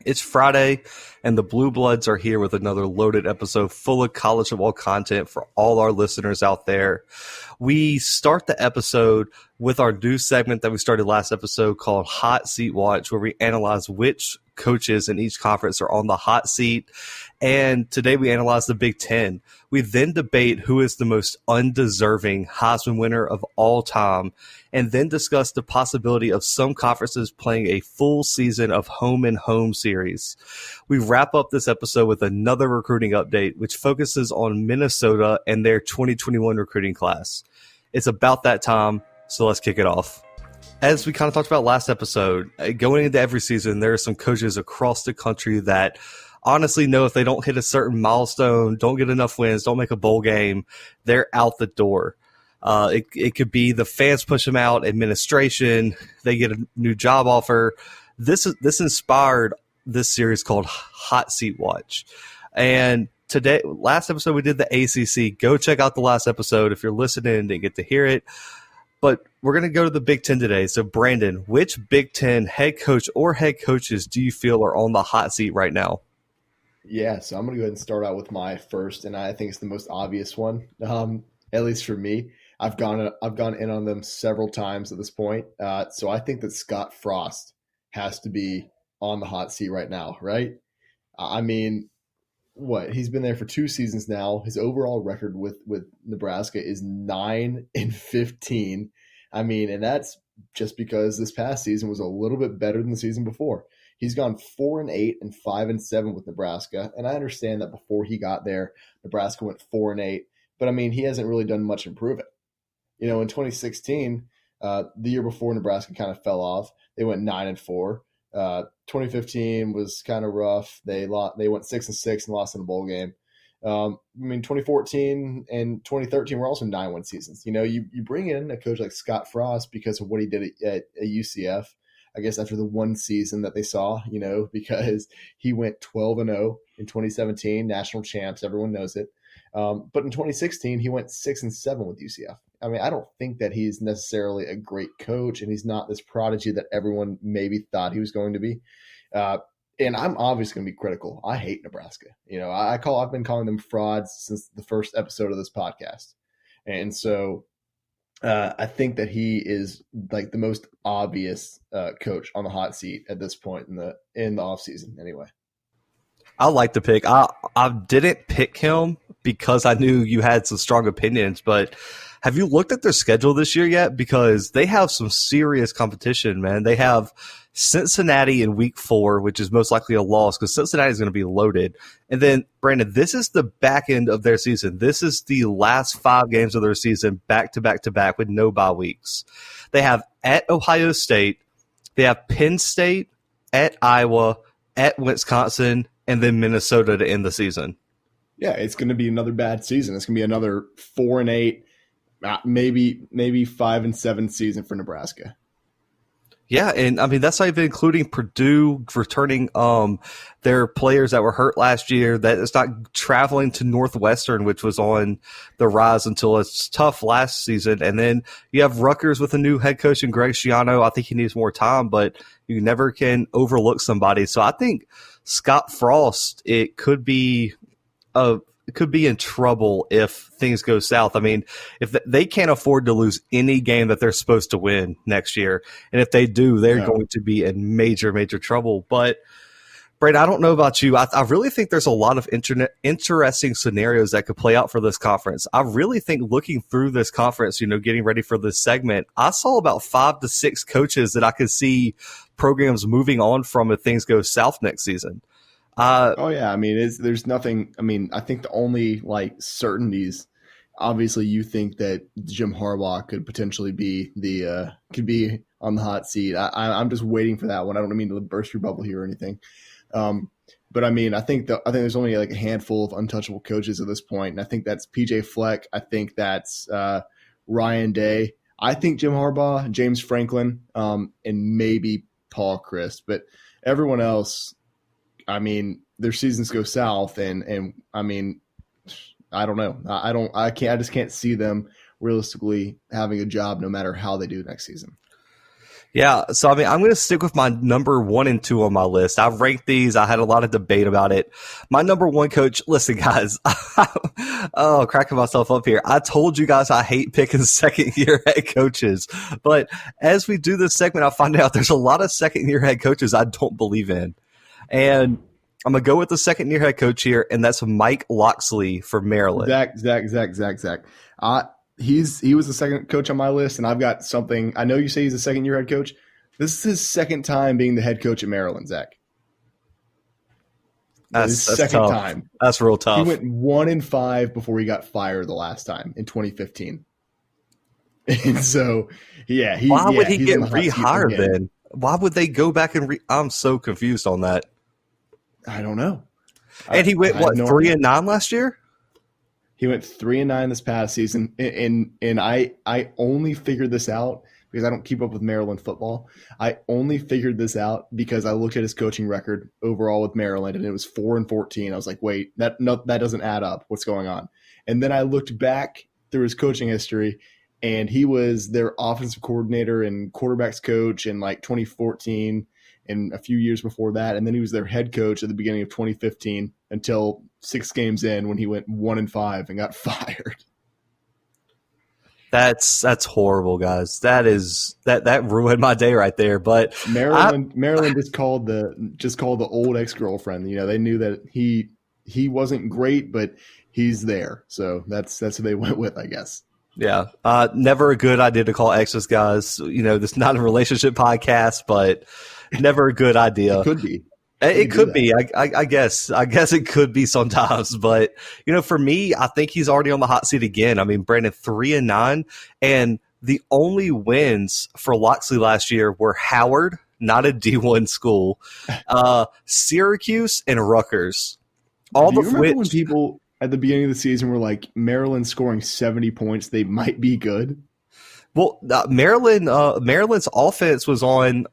It's Friday, and the Bluebloods are here with another loaded episode full of college football content for all our listeners out there. We start the episode with our new segment that we started last episode called Hot Seat Watch, where we analyze which coaches in each conference are on the hot seat. And today we analyze the Big-10. We then debate who is the most undeserving Heisman winner of all time, and then discuss the possibility of some conferences playing a full season of home and home series. We wrap up this episode with another recruiting update, which focuses on Minnesota and their 2021 recruiting class. It's about that time, so let's kick it off. As we kind of talked about last episode, going into every season, there are some coaches across the country that honestly know if they don't hit a certain milestone, don't get enough wins, don't make a bowl game, they're out the door. It could be the fans push them out, administration, they get a new job offer. This inspired this series called Hot Seat Watch. And today, last episode, we did the ACC. Go check out the last episode if you're listening and didn't get to hear it. But we're going to go to the Big Ten today. So, Brandon, which Big Ten head coach or head coaches do you feel are on the hot seat right now? Yeah, so I'm going to go ahead and start out with my first, and I think it's the most obvious one, at least for me. I've gone in on them several times at this point. So I think that Scott Frost has to be on the hot seat right now, right? I mean, he's been there for 2 seasons now. His overall record with Nebraska is 9-15. I mean, and that's just because this past season was a little bit better than the season before. He's gone 4-8 and 5-7 with Nebraska, and I understand that before he got there, Nebraska went 4-8. But I mean, he hasn't really done much to improve it. You know, in 2016, the year before Nebraska kind of fell off, they went 9-4. 2015 was kind of rough. They went 6-6 and lost in a bowl game. I mean, 2014 and 2013 were also 9-win seasons. You know, you bring in a coach like Scott Frost because of what he did at UCF. I guess after the one season that they saw, you know, because he went 12-0 in 2017, national champs. Everyone knows it. But in 2016, he went 6-7 with UCF. I mean, I don't think that he's necessarily a great coach, and he's not this prodigy that everyone maybe thought he was going to be. And I'm obviously going to be critical. I hate Nebraska. You know, I've been calling them frauds since the first episode of this podcast. And so I think that he is like the most obvious coach on the hot seat at this point in the offseason anyway. I like the pick. I didn't pick him because I knew you had some strong opinions, but have you looked at their schedule this year yet? Because they have some serious competition, man. They have Cincinnati in week 4, which is most likely a loss because Cincinnati is going to be loaded. And then, Brandon, this is the back end of their season. This is the last 5 games of their season back to back to back with no bye weeks. They have at Ohio State, they have Penn State, at Iowa, at Wisconsin, and then Minnesota to end the season. Yeah, it's going to be another bad season. It's going to be another 4-8, maybe 5-7 season for Nebraska. Yeah, and I mean that's not even including Purdue returning their players that were hurt last year. That it's not traveling to Northwestern, which was on the rise until it's tough last season. And then you have Rutgers with a new head coach in Greg Schiano. I think he needs more time, but you never can overlook somebody. So I think Scott Frost, it could be in trouble if things go south. I mean, if they can't afford to lose any game that they're supposed to win next year, and if they do, they're going to be in major, major trouble. But, Brad, I don't know about you. I really think there's a lot of interesting scenarios that could play out for this conference. I really think looking through this conference, you know, getting ready for this segment, I saw about 5 to 6 coaches that I could see programs moving on from if things go south next season. I mean, there's nothing. I mean, I think the only certainties. Obviously, you think that Jim Harbaugh could potentially be on the hot seat. I'm just waiting for that one. I don't mean to burst your bubble here or anything, but I mean, I think there's only a handful of untouchable coaches at this point, and I think that's PJ Fleck. I think that's Ryan Day. I think Jim Harbaugh, James Franklin, and maybe Paul Chryst, but everyone else. I mean, their seasons go south, and I mean, I don't know. I just can't see them realistically having a job no matter how they do next season. Yeah, so I mean, I'm going to stick with my number 1 and 2 on my list. I've ranked these. I had a lot of debate about it. My number 1 coach, listen, guys, oh, cracking myself up here. I told you guys I hate picking second-year head coaches, but as we do this segment, I find out there's a lot of second-year head coaches I don't believe in. And I'm going to go with the second-year head coach here, and that's Mike Locksley for Maryland. Zach. He was the second coach on my list, and I've got something. I know you say he's a second-year head coach. This is his second time being the head coach at Maryland, Zach. That's second tough. time. That's real tough. He went 1-5 before he got fired the last time in 2015. And so, yeah. Why would he get rehired then? Why would they go back and I'm so confused on that. I don't know. And he went, 3-9 last year? He went 3-9 this past season, and I only figured this out because I don't keep up with Maryland football. I only figured this out because I looked at his coaching record overall with Maryland, and it was 4-14. I was like, wait, that doesn't add up. What's going on? And then I looked back through his coaching history, and he was their offensive coordinator and quarterbacks coach in like 2014 and a few years before that, and then he was their head coach at the beginning of 2015 until 6 games in when he went 1-5 and got fired. That's horrible, guys. That ruined my day right there. But Maryland just called the old ex-girlfriend. You know, they knew that he wasn't great, but he's there. So that's who they went with, I guess. Yeah. Never a good idea to call exes, guys. You know, this is not a relationship podcast, but never a good idea. It could be. It could be. I guess it could be sometimes. But, you know, for me, I think he's already on the hot seat again. I mean, Brandon, 3-9. And the only wins for Locksley last year were Howard, not a D1 school, Syracuse, and Rutgers. Do you remember when people at the beginning of the season were like, Maryland scoring 70 points, they might be good? Well, Maryland's offense was on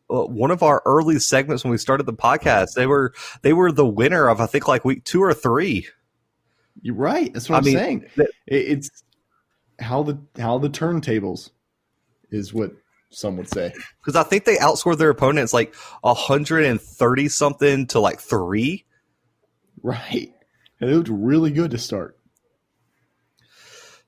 one of our early segments when we started the podcast. They were the winner of, I think, like week 2 or 3. You're right. That's what I'm saying. It's how the turntables is what some would say. Because I think they outscored their opponents like 130 something to like 3. Right. And it looked really good to start.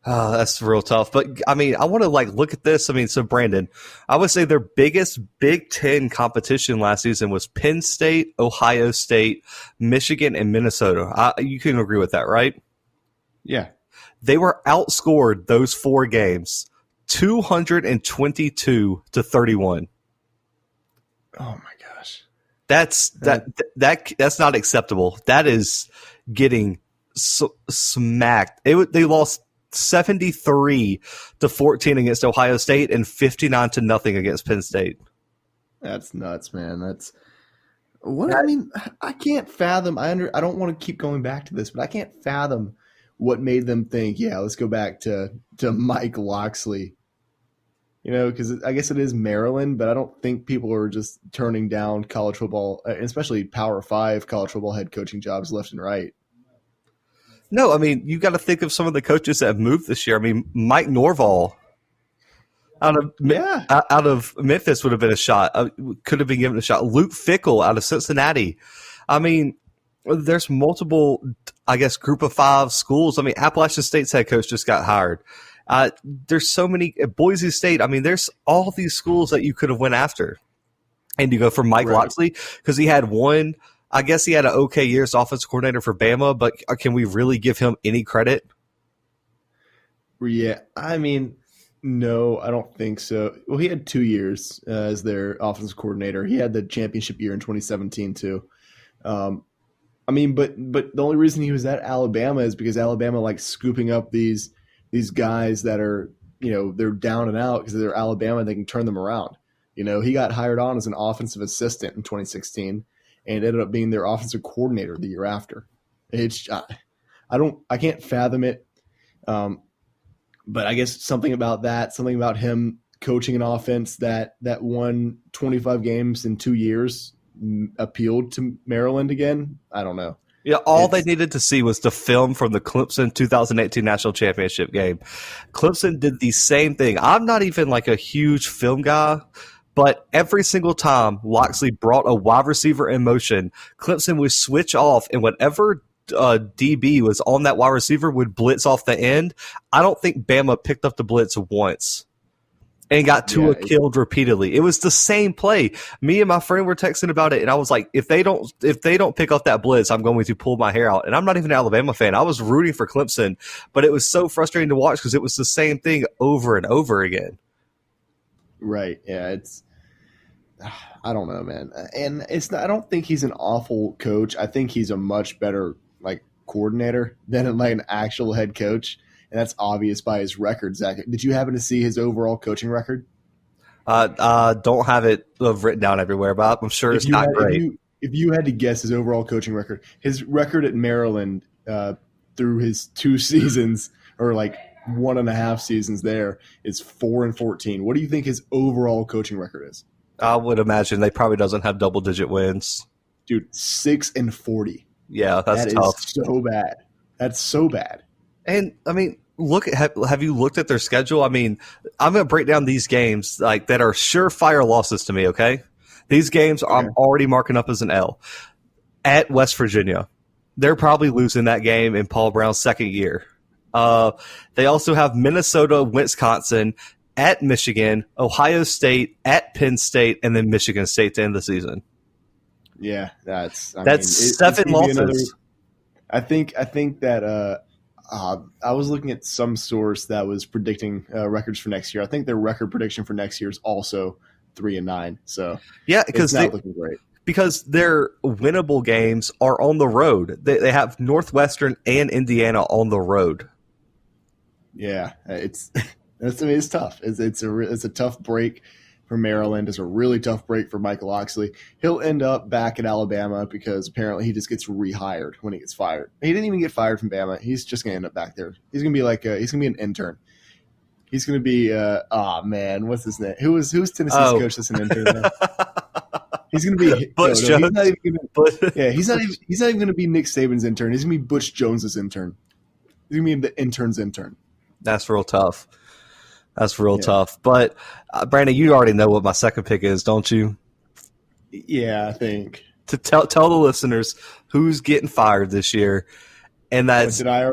That's real tough. But, I mean, I want to, like, look at this. I mean, so, Brandon, I would say their biggest BIG-10 competition last season was Penn State, Ohio State, Michigan, and Minnesota. You can agree with that, right? Yeah. They were outscored those 4 games 222-31. Oh, my gosh. That's not acceptable. That is getting smacked. They lost 73-14 against Ohio State and 59-0 against Penn State. That's nuts, man. That's what I mean. I can't fathom. I don't want to keep going back to this, but I can't fathom what made them think, yeah, let's go back to Mike Locksley. You know, because I guess it is Maryland, but I don't think people are just turning down college football, especially Power 5 college football head coaching jobs left and right. No, I mean, you got to think of some of the coaches that have moved this year. I mean, Mike Norvell out of Memphis would have been a shot. Could have been given a shot. Luke Fickell out of Cincinnati. I mean, there's multiple, I guess, group of 5 schools. I mean, Appalachian State's head coach just got hired. There's so many. Boise State. I mean, there's all these schools that you could have went after. And you go for Mike Locksley because he had one. I guess he had an okay year as offensive coordinator for Bama, but can we really give him any credit? Yeah, I mean, no, I don't think so. Well, he had 2 years as their offensive coordinator. He had the championship year in 2017 too. I mean, but the only reason he was at Alabama is because Alabama likes scooping up these guys that are, you know, they're down and out because they're Alabama and they can turn them around. You know, he got hired on as an offensive assistant in 2016. And ended up being their offensive coordinator the year after. It's I can't fathom it. But I guess something about him coaching an offense that won 25 games in 2 years appealed to Maryland again. I don't know. Yeah, they needed to see was the film from the Clemson 2018 National Championship game. Clemson did the same thing. I'm not even like a huge film guy, But every single time Loxley brought a wide receiver in motion, Clemson would switch off, and whatever DB was on that wide receiver would blitz off the end. I don't think Bama picked up the blitz once and got Tua killed repeatedly. It was the same play. Me and my friend were texting about it, and I was like, if they don't pick up that blitz, I'm going to pull my hair out. And I'm not even an Alabama fan. I was rooting for Clemson, but it was so frustrating to watch because it was the same thing over and over again. Right. Yeah, I don't know, man. And it's not, I don't think he's an awful coach. I think he's a much better coordinator than an actual head coach. And that's obvious by his record, Zach. Did you happen to see his overall coaching record? Don't have it written down everywhere, but I'm sure it's not great. If you had to guess his overall coaching record, his record at Maryland through his 2 seasons or 1.5 seasons there is 4-14. What do you think his overall coaching record is? I would imagine they probably doesn't have double-digit wins. Dude, 6-40. Yeah, that's tough. That is so bad. That's so bad. And, I mean, have you looked at their schedule? I mean, I'm going to break down these games that are surefire losses to me, okay? These games I'm already marking up as an L. At West Virginia, they're probably losing that game in Paul Brown's second year. They also have Minnesota, Wisconsin, at Michigan, Ohio State, at Penn State, and then Michigan State to end the season. Yeah, that's 7 losses. I think that I was looking at some source that was predicting records for next year. I think their record prediction for next year is also 3-9. So yeah, because it's not looking great. Because their winnable games are on the road. They have Northwestern and Indiana on the road. Yeah, it's tough. It's a tough break for Maryland. It's a really tough break for Michael Loxley. He'll end up back at Alabama because apparently he just gets rehired when he gets fired. He didn't even get fired from Bama. He's just going to end up back there. He's going to be he's going to be an intern. He's going to be what's his name? Who's Tennessee's coach that's an intern now? He's going to be Butch Jones. He's not even going to be Nick Saban's intern. He's going to be Butch Jones's intern. He's going to be the intern's intern. That's real tough. Tough. But, Brandon, you already know what my second pick is, don't you? Yeah, I think. To tell the listeners who's getting fired this year. And that's Have I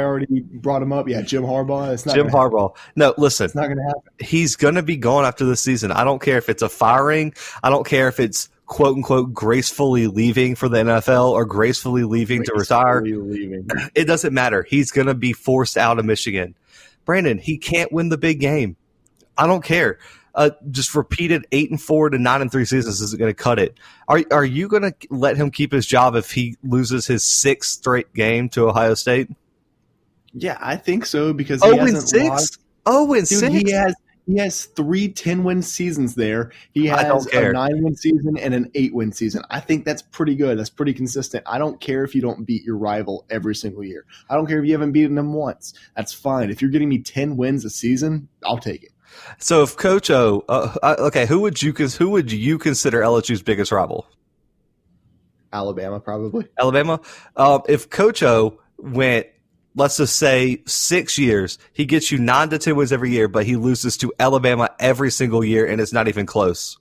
already brought him up? Yeah, Jim Harbaugh. It's not Jim Harbaugh. No, listen. It's not going to happen. He's going to be gone after this season. I don't care if it's a firing. I don't care if it's quote unquote gracefully leaving for the NFL or gracefully leaving to retire. It doesn't matter. He's going to be forced out of Michigan. Brandon, he can't win the big game. I don't care. Just repeated 8-4 to 9-3 seasons isn't going to cut it. Are you going to let him keep his job if he loses his 6th straight game to Ohio State? Yeah, I think so because he hasn't lost. 0-6. He has 3 10-win seasons there. He has a 9-win season and an 8-win season. I think that's pretty good. That's pretty consistent. I don't care if you don't beat your rival every single year. I don't care if you haven't beaten them once. That's fine. If you're getting me 10 wins a season, I'll take it. So if Coach O, who would you consider LSU's biggest rival? Alabama, probably. Alabama. If Coach O went, let's just say 6 years, he gets you 9 to 10 wins every year, but he loses to Alabama every single year, and it's not even close.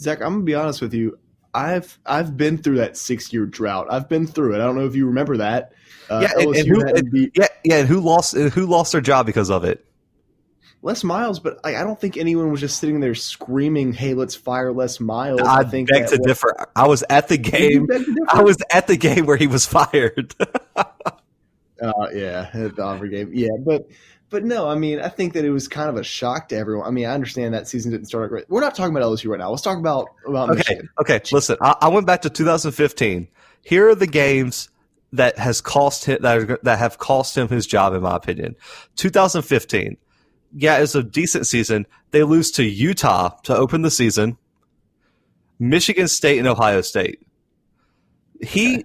Zach, I'm gonna be honest with you. I've been through that 6-year drought. I've been through it. I don't know if you remember that. And who lost their job because of it? Les Miles, but I don't think anyone was just sitting there screaming, "Hey, let's fire Les Miles." I beg to differ. I was at the game. I was at the game where he was fired. Yeah, at the Auburn game. Yeah, but no, I mean, I think that it was kind of a shock to everyone. I mean, I understand that season didn't start out great. We're not talking about LSU right now. Let's talk about Michigan. Okay. Listen, I went back to 2015. Here are the games that have cost him his job, in my opinion. 2015. Yeah, it's a decent season. They lose to Utah to open the season, Michigan State and Ohio State. You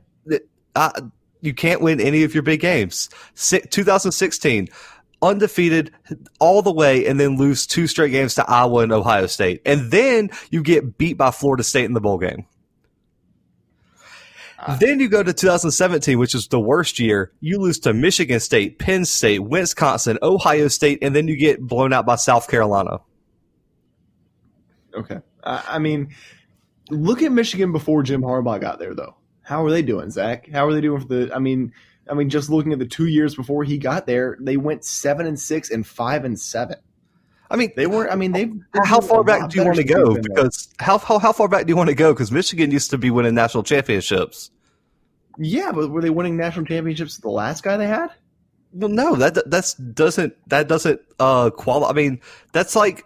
can't win any of your big games. 2016, undefeated all the way, and then lose 2 straight games to Iowa and Ohio State. And then you get beat by Florida State in the bowl game. Then you go to 2017, which is the worst year. You lose to Michigan State, Penn State, Wisconsin, Ohio State, and then you get blown out by South Carolina. Okay. I mean, look at Michigan before Jim Harbaugh got there, though. How are they doing, Zach? How are they doing for the? I mean, just looking at the 2 years before he got there, they went 7-6 and 5-7. I mean, They weren't. I mean, they've how far back do you want to go? Because Because how far back do you want to go? Because Michigan used to be winning national championships. yeah, but were they winning national championships the last guy they had? Well, no, that doesn't qualify. I mean, that's like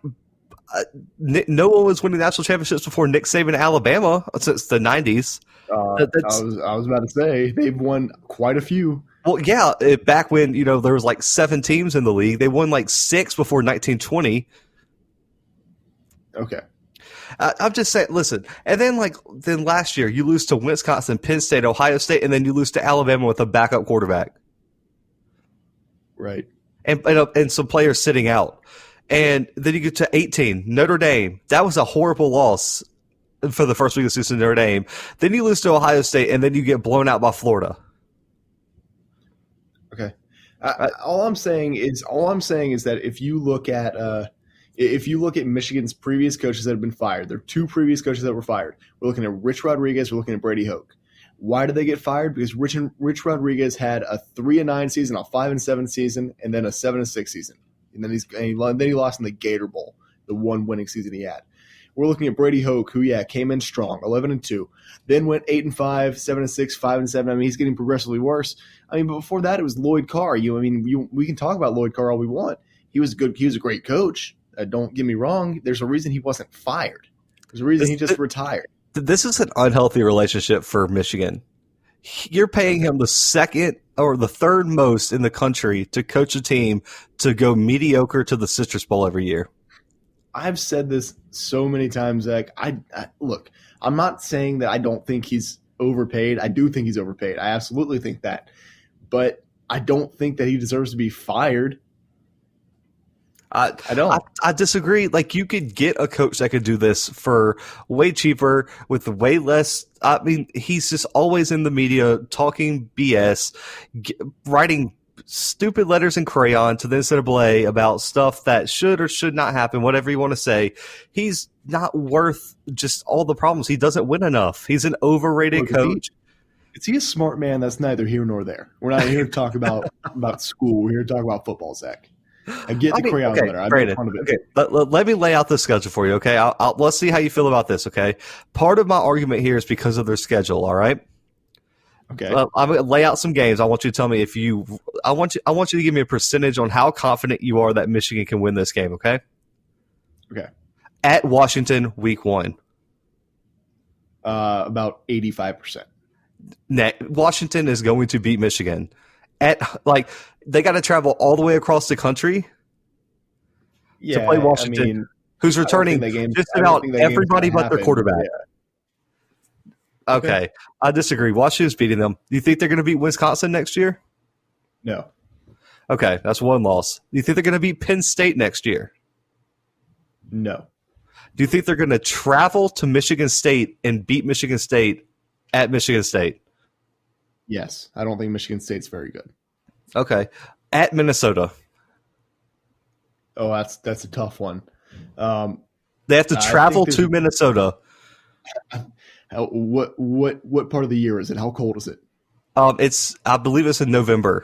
no one was winning national championships before Nick Saban at Alabama since the 90s. I was about to say they've won quite a few. Well, yeah, back when there was like 7 teams in the league, they won like 6 before 1920. Okay. I'm just saying, listen, and then last year you lose to Wisconsin, Penn State, Ohio State, and then you lose to Alabama with a backup quarterback. Right. And some players sitting out. And then you get to 18, Notre Dame. That was a horrible loss for the first week of the season, Notre Dame. Then you lose to Ohio State, and then you get blown out by Florida. Okay. All I'm saying is that if you look at Michigan's previous coaches that have been fired, there are 2 previous coaches that were fired. We're looking at Rich Rodriguez. We're looking at Brady Hoke. Why did they get fired? Because Rich Rodriguez had a 3-9 season, a 5-7 season, and then a 7-6 season. And then he lost in the Gator Bowl, the one winning season he had. We're looking at Brady Hoke, who came in strong, 11-2, then went 8-5, 7-6, 5-7. I mean, he's getting progressively worse. I mean, but before that, it was Lloyd Carr. We can talk about Lloyd Carr all we want. He was good. He was a great coach. Don't get me wrong. There's a reason he wasn't fired. There's a reason he just retired. This is an unhealthy relationship for Michigan. You're paying him the second or the third most in the country to coach a team to go mediocre to the Citrus Bowl every year. I've said this so many times, Zach. Look, I'm not saying that I don't think he's overpaid. I do think he's overpaid. I absolutely think that. But I don't think that he deserves to be fired. I don't. I disagree. Like, you could get a coach that could do this for way cheaper with way less. I mean, he's just always in the media talking BS, writing stupid letters in crayon to the NCAA about stuff that should or should not happen, whatever you want to say. He's not worth just all the problems. He doesn't win enough. He's an overrated coach. Is he a smart man? That's neither here nor there. We're not here to talk about school. We're here to talk about football, Zach. I get the crayon letter. I made fun of it. Okay, let me lay out the schedule for you, okay? Let's see how you feel about this, okay? Part of my argument here is because of their schedule, all right? Okay. I'm going to lay out some games. I want you to tell me I want you to give me a percentage on how confident you are that Michigan can win this game, okay? Okay. At Washington, week 1. About 85%. Washington is going to beat Michigan. They got to travel all the way across the country to play Washington, who's returning just about everybody but their quarterback. Yeah. Okay. I disagree. Washington's beating them. Do you think they're going to beat Wisconsin next year? No. Okay, that's one loss. Do you think they're going to beat Penn State next year? No. Do you think they're going to travel to Michigan State and beat Michigan State at Michigan State? Yes. I don't think Michigan State's very good. Okay. At Minnesota. Oh, that's a tough one. They have to travel to Minnesota. What part of the year is it? How cold is it? I believe it's in November.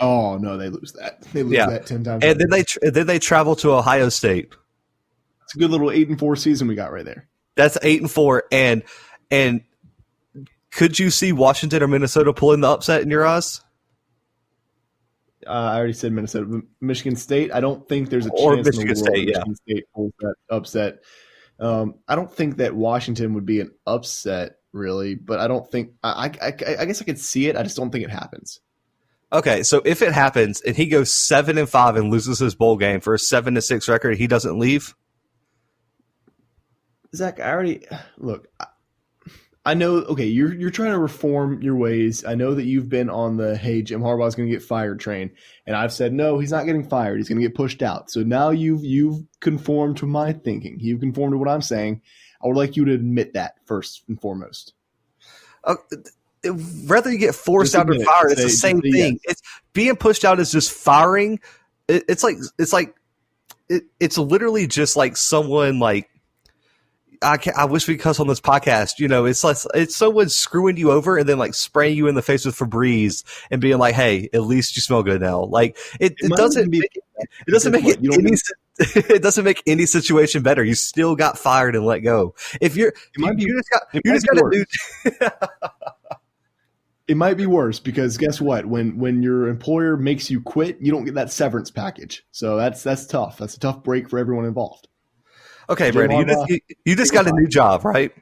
Oh no, they lose that. They lose that 10 times. And then they travel to Ohio State. It's a good little 8-4 season we got right there. That's 8-4, and could you see Washington or Minnesota pulling the upset in your eyes? I already said Minnesota. Michigan State, I don't think there's a chance in the world Michigan State pulls that upset. I don't think that Washington would be an upset, really, but I don't think – I guess I could see it. I just don't think it happens. Okay, so if it happens and he goes 7-5 and loses his bowl game for a 7-6 record, he doesn't leave? Zach, look, I know, okay, you're trying to reform your ways. I know that you've been on the, hey, Jim Harbaugh's going to get fired train. And I've said, no, he's not getting fired. He's going to get pushed out. So now you've conformed to my thinking. You've conformed to what I'm saying. I would like you to admit that first and foremost. Whether you get forced out or fired, it's the same thing. Yes. It's being pushed out is just firing. It's literally just like someone like I wish we could cuss on this podcast. You know, it's someone screwing you over and then like spraying you in the face with Febreze and being like, "Hey, at least you smell good now." Like it doesn't it doesn't make any situation better. You still got fired and let go. If you're you just got to do. It might be worse because guess what? When your employer makes you quit, you don't get that severance package. So that's tough. That's a tough break for everyone involved. Okay, Brady, you just got a new job, right?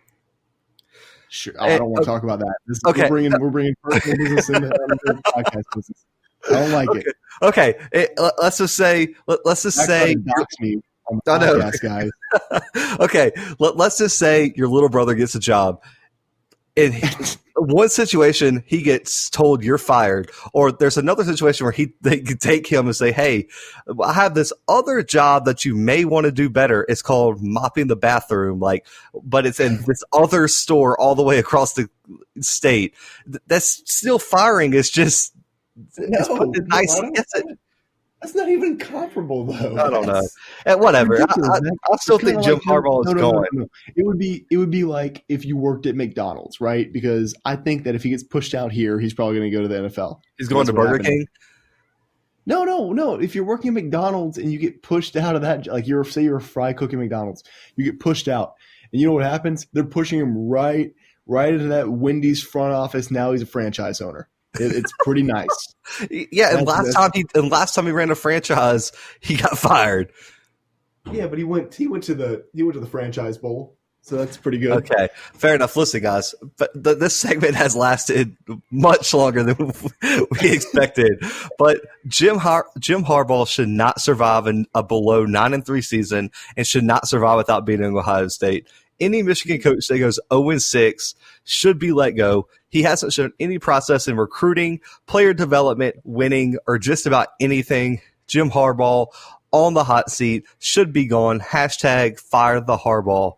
Sure. I don't want to talk about that. Okay. We're bringing personal business into the podcast business. I don't like it. Okay. Let's just say dox me on the podcast, guys. Okay. Let's just say your little brother gets a job. In one situation, he gets told you're fired, or there's another situation where they take him and say, "Hey, I have this other job that you may want to do better. It's called mopping the bathroom, but it's in this other store all the way across the state." That's still firing. It's just That's not even comparable, though. I don't know. Whatever. I still think Jim Harbaugh is going. No. It would be like if you worked at McDonald's, right? Because I think that if he gets pushed out here, he's probably going to go to the NFL. He's going to Burger King? No. If you're working at McDonald's and you get pushed out of that, like you're a fry cook at McDonald's, you get pushed out. And you know what happens? They're pushing him right into that Wendy's front office. Now he's a franchise owner. It's pretty nice. Yeah, and last time he ran a franchise, he got fired. Yeah, but he went to the franchise bowl, so that's pretty good. Okay, fair enough. Listen, guys, but this segment has lasted much longer than we expected. But Jim Harbaugh should not survive in a below 9-3 season, and should not survive without beating Ohio State. Any Michigan coach that goes 0-6 should be let go. He hasn't shown any process in recruiting, player development, winning, or just about anything. Jim Harbaugh on the hot seat should be gone. # fire the Harbaugh.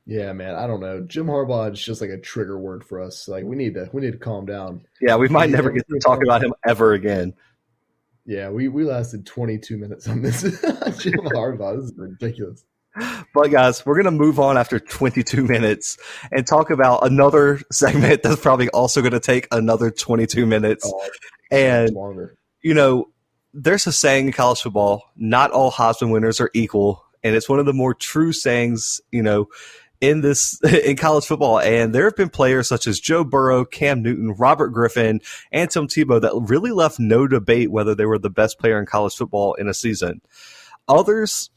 Yeah, man, I don't know. Jim Harbaugh is just like a trigger word for us. Like we need to calm down. Yeah, we might never get to talk about him ever again. Yeah, we lasted 22 minutes on this. Jim Harbaugh, this is ridiculous. But guys, we're going to move on after 22 minutes and talk about another segment that's probably also going to take another 22 minutes. And, you know, there's a saying in college football, not all Heisman winners are equal. And it's one of the more true sayings, you know, in college football. And there have been players such as Joe Burrow, Cam Newton, Robert Griffin, and Tim Tebow that really left no debate whether they were the best player in college football in a season. Others,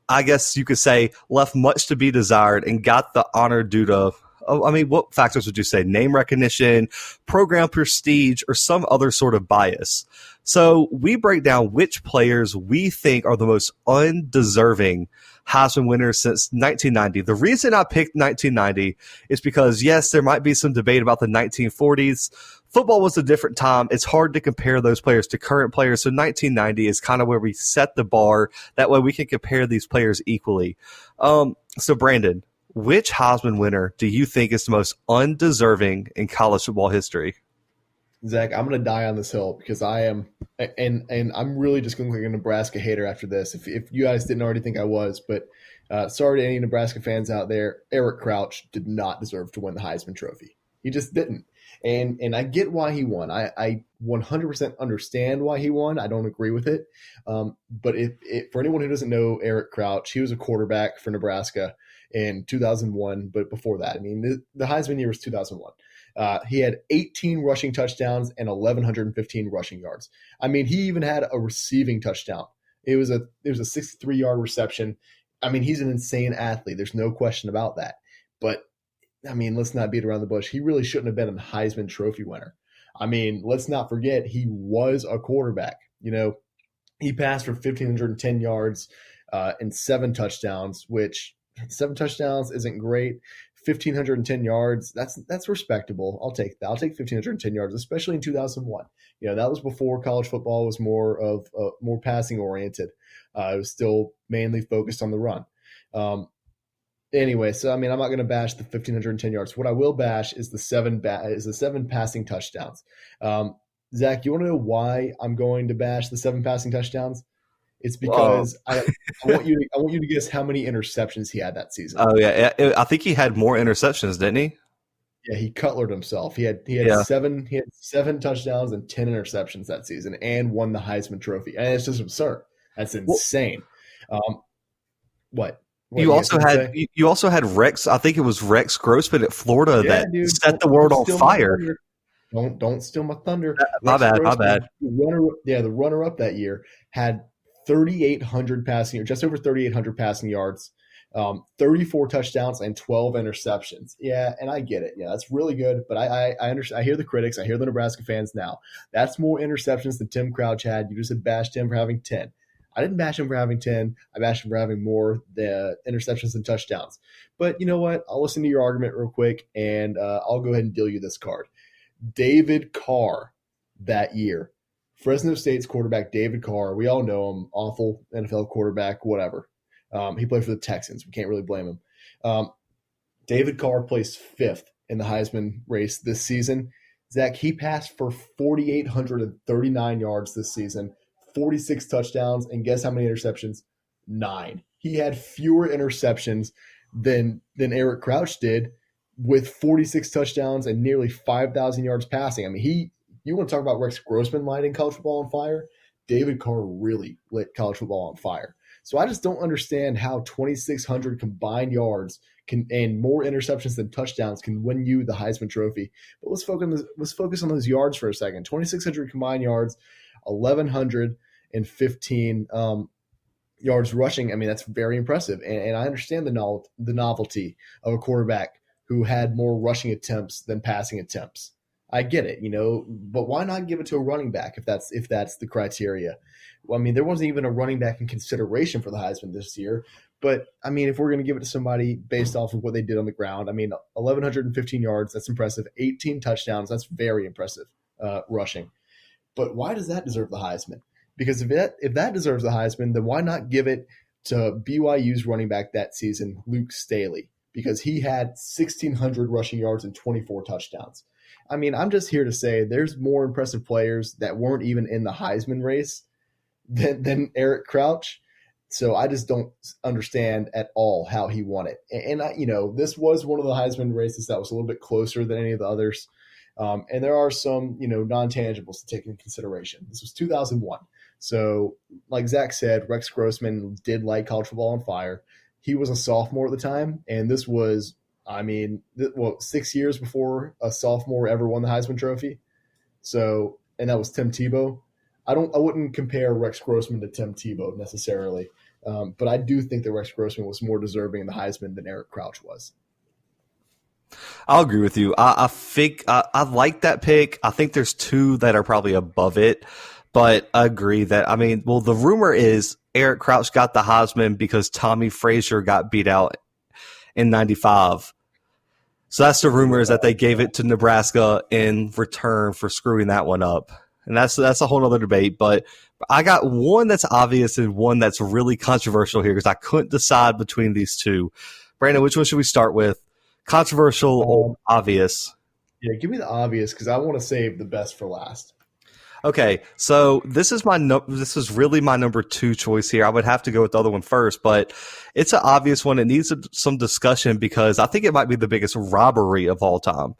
I guess you could say, left much to be desired and got the honor due to, what factors would you say? Name recognition, program prestige, or some other sort of bias. So we break down which players we think are the most undeserving Heisman winners since 1990. The reason I picked 1990 is because, yes, there might be some debate about the 1940s. Football was a different time. It's hard to compare those players to current players. So 1990 is kind of where we set the bar. That way we can compare these players equally. So Brandon, which Heisman winner do you think is the most undeserving in college football history? Zach, I'm going to die on this hill because I am, and I'm really just going to look like a Nebraska hater after this. If you guys didn't already think I was, but sorry to any Nebraska fans out there, Eric Crouch did not deserve to win the Heisman Trophy. He just didn't. And I get why he won. I 100% understand why he won. I don't agree with it. But for anyone who doesn't know Eric Crouch, he was a quarterback for Nebraska in 2001. But before that, I mean, the Heisman year was 2001. He had 18 rushing touchdowns and 1,115 rushing yards. I mean, he even had a receiving touchdown. It was a 63-yard reception. I mean, he's an insane athlete. There's no question about that. But I mean, let's not beat around the bush. He really shouldn't have been a Heisman Trophy winner. I mean, let's not forget he was a quarterback. You know, he passed for 1,510 yards and 7 touchdowns, which 7 touchdowns isn't great. 1,510 yards, that's respectable. I'll take that. I'll take 1,510 yards, especially in 2001. You know, that was before college football was more passing oriented. It was still mainly focused on the run. Anyway, so I mean, I'm not going to bash the 1,510 yards. What I will bash is the 7 passing touchdowns. Zach, you want to know why I'm going to bash the 7 passing touchdowns? It's Oh, because I want you to guess how many interceptions he had that season. oh yeah. I think he had more interceptions, didn't he? Yeah, he cutlered himself. He had Yeah. seven touchdowns and 10 interceptions that season, and won the Heisman Trophy. And it's just absurd. That's Well, insane. Um, what? What you you got also something to had say? you also had Rex. I think it was Rex Grossman at Florida Yeah, that dude. set the Don't world on steal my fire. thunder. Don't steal my thunder. My Rex bad. My Grossman, bad. the runner up that year, had 3,800 passing, or just over 3,800 passing yards, 34 touchdowns, and 12 interceptions. Yeah, and I get it. Yeah, that's really good. But I understand. I hear the critics. I hear the Nebraska fans now. That's more interceptions than Tim Crouch had. You just had bashed him for having 10. I didn't bash him for having 10. I bashed him for having more the interceptions than touchdowns. But you know what? I'll listen to your argument real quick, and I'll go ahead and deal you this card. David Carr that year. Fresno State's quarterback, David Carr. We all know him. Awful NFL quarterback, whatever. He played for the Texans. We can't really blame him. David Carr placed fifth in the Heisman race this season. Zach, he passed for 4,839 yards this season, 46 touchdowns, and guess how many interceptions? 9. He had fewer interceptions than Eric Crouch did, with 46 touchdowns and nearly 5,000 yards passing. I mean, you want to talk about Rex Grossman lighting college football on fire? David Carr really lit college football on fire. So I just don't understand how 2,600 combined yards and more interceptions than touchdowns can win you the Heisman Trophy. But let's focus on those yards for a second. 2,600 combined yards, 1,115 yards rushing. I mean, that's very impressive. And I understand the novelty of a quarterback who had more rushing attempts than passing attempts. I get it, but why not give it to a running back if that's the criteria? Well, I mean, there wasn't even a running back in consideration for the Heisman this year. But I mean, if we're going to give it to somebody based off of what they did on the ground, I mean, 1,115 yards, that's impressive. 18 touchdowns, that's very impressive rushing. But why does that deserve the Heisman? Because if that deserves the Heisman, then why not give it to BYU's running back that season, Luke Staley? Because he had 1,600 rushing yards and 24 touchdowns. I mean, I'm just here to say there's more impressive players that weren't even in the Heisman race than Eric Crouch. So I just don't understand at all how he won it. And this was one of the Heisman races that was a little bit closer than any of the others. And there are some, non-tangibles to take into consideration. This was 2001. So like Zach said, Rex Grossman did light college football on fire. He was a sophomore at the time. And this was, 6 years before a sophomore ever won the Heisman Trophy. So, and that was Tim Tebow. I wouldn't compare Rex Grossman to Tim Tebow necessarily. But I do think that Rex Grossman was more deserving of the Heisman than Eric Crouch was. I'll agree with you. I think I like that pick. I think there's two that are probably above it, but I agree that, the rumor is Eric Crouch got the Heisman because Tommy Frazier got beat out in 95. So that's the rumor, is that they gave it to Nebraska in return for screwing that one up. And that's a whole other debate. But I got one that's obvious and one that's really controversial here because I couldn't decide between these two. Brandon, which one should we start with? Controversial or obvious? Yeah, give me the obvious because I want to save the best for last. Okay, so this is really my number 2 choice here. I would have to go with the other one first, but it's an obvious one. It needs some discussion because I think it might be the biggest robbery of all time.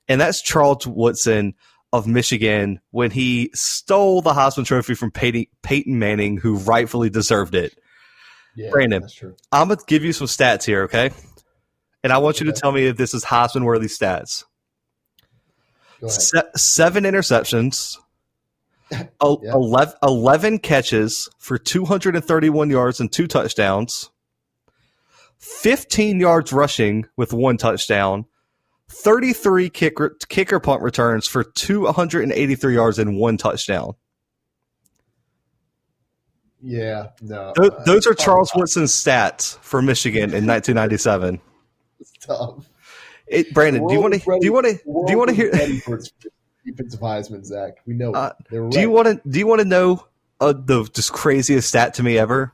And that's Charles Woodson of Michigan when he stole the Heisman Trophy from Peyton Manning, who rightfully deserved it. Yeah, Brandon, that's true. I'm going to give you some stats here, okay? And I want you to tell me if this is Heisman-worthy stats. Go ahead. 7 interceptions. 11 catches for 231 yards and 2 touchdowns, 15 yards rushing with 1 touchdown, 33 kicker punt returns for 283 yards and 1 touchdown. Yeah, no. Those are Charles Woodson's stats for Michigan in 1997. It's tough. Brandon, do you want to hear defensive Heisman, Zach? We know it. Do you want to know the just craziest stat to me ever?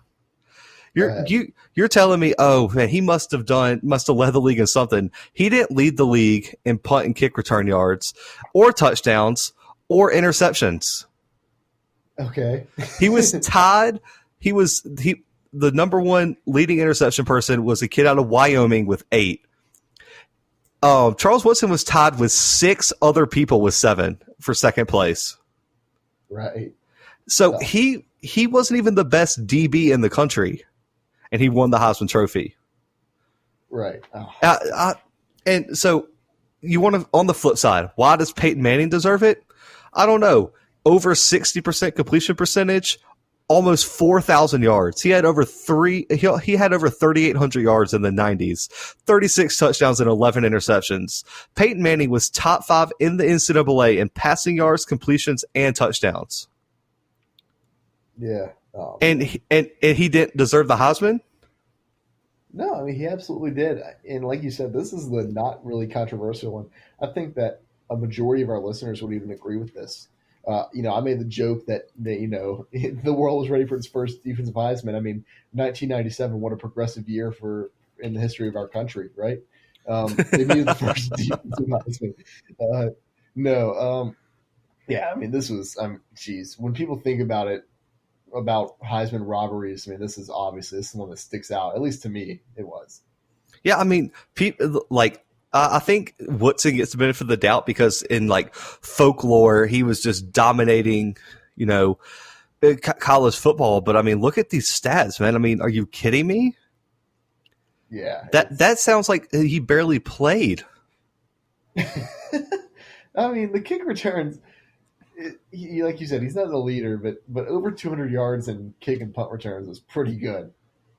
You're telling me, oh man, he must have led the league in something. He didn't lead the league in punt and kick return yards, or touchdowns, or interceptions. Okay. He was tied the number one leading interception person was a kid out of Wyoming with 8. Charles Woodson was tied with 6 other people with 7 for second place. Right. So he wasn't even the best DB in the country, and he won the Heisman Trophy. Right. Oh. And so you want to, on the flip side, why does Peyton Manning deserve it? I don't know. Over 60% completion percentage, almost 4,000 yards. He had over 3,800 yards in the 90s, 36 touchdowns and 11 interceptions. Peyton Manning was top 5 in the NCAA in passing yards, completions, and touchdowns. Yeah. Oh, and he didn't deserve the Heisman? No, I mean, he absolutely did. And like you said, this is the not really controversial one. I think that a majority of our listeners would even agree with this. I made the joke that, the world was ready for its first defensive Heisman. I mean, 1997, what a progressive year in the history of our country, right? They needed the first defensive Heisman. Yeah, I mean, this was, when people think about it, about Heisman robberies, I mean, this is the one that sticks out. At least to me, it was. Yeah, I mean, I think Woodson gets the benefit of the doubt because in folklore, he was just dominating, college football. But I mean, look at these stats, man. I mean, are you kidding me? Yeah, that sounds like he barely played. I mean, the kick returns. Like you said, he's not the leader, but over 200 yards in kick and punt returns is pretty good.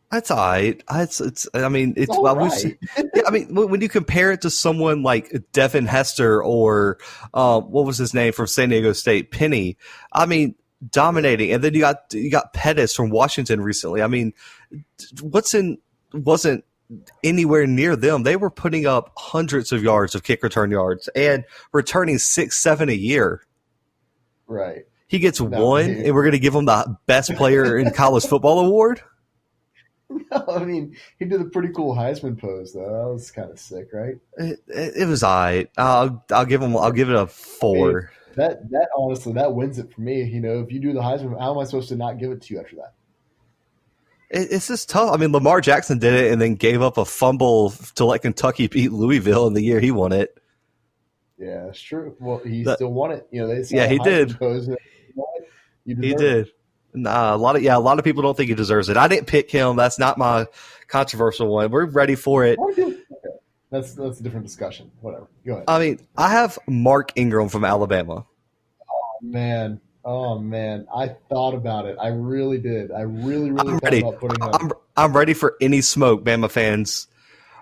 That's all right. It's I mean, it's all right. Yeah, I mean, when you compare it to someone like Devin Hester or what was his name from San Diego State, Penny. I mean, dominating, and then you got Pettis from Washington recently. I mean, Woodson wasn't anywhere near them. They were putting up hundreds of yards of kick return yards and returning 6-7 a year. Right. He gets one, and we're going to give him the best player in college football award. No, I mean, he did a pretty cool Heisman pose, though. That was kind of sick, right? It was all right. I'll give it a 4. I mean, that honestly, that wins it for me. If you do the Heisman, how am I supposed to not give it to you after that? It's just tough. I mean, Lamar Jackson did it and then gave up a fumble to let Kentucky beat Louisville in the year he won it. Yeah, that's true. Well, he still won it. He did. He did. Nah, a lot of people don't think he deserves it. I didn't pick him. That's not my controversial one. We're ready for it. Okay. That's a different discussion. Whatever. Go ahead. I mean, I have Mark Ingram from Alabama. Oh man. I thought about it. I really did. I really thought about putting him. I'm ready for any smoke Bama fans